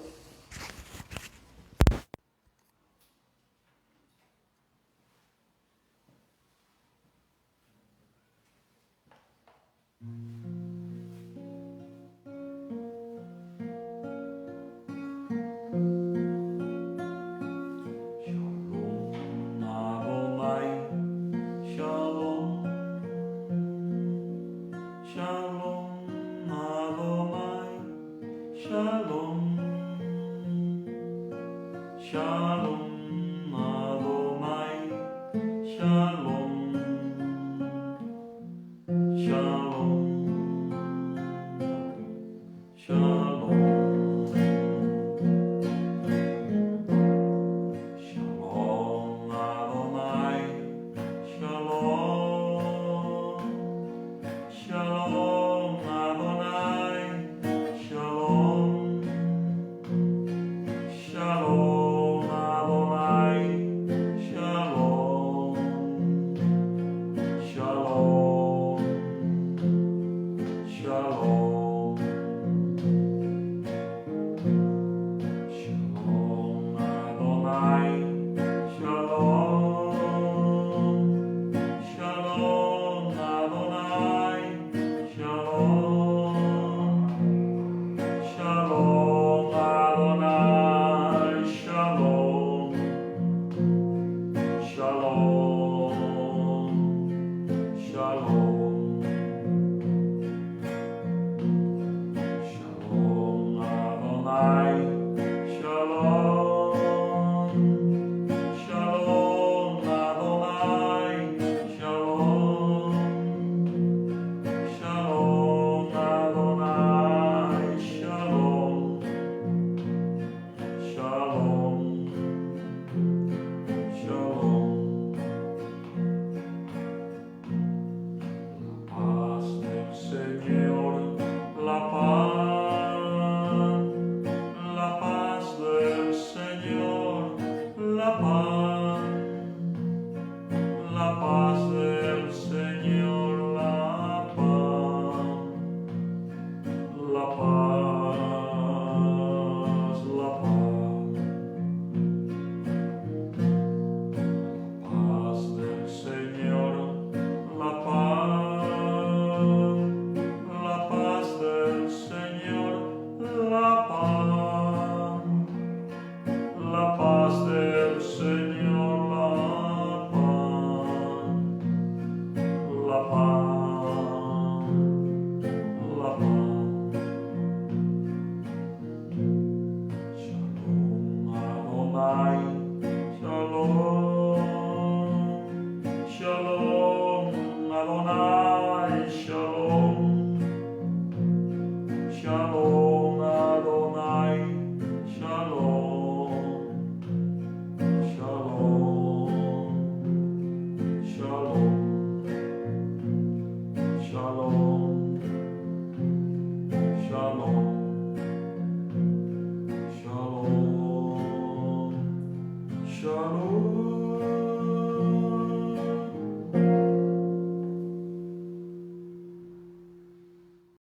Shalom.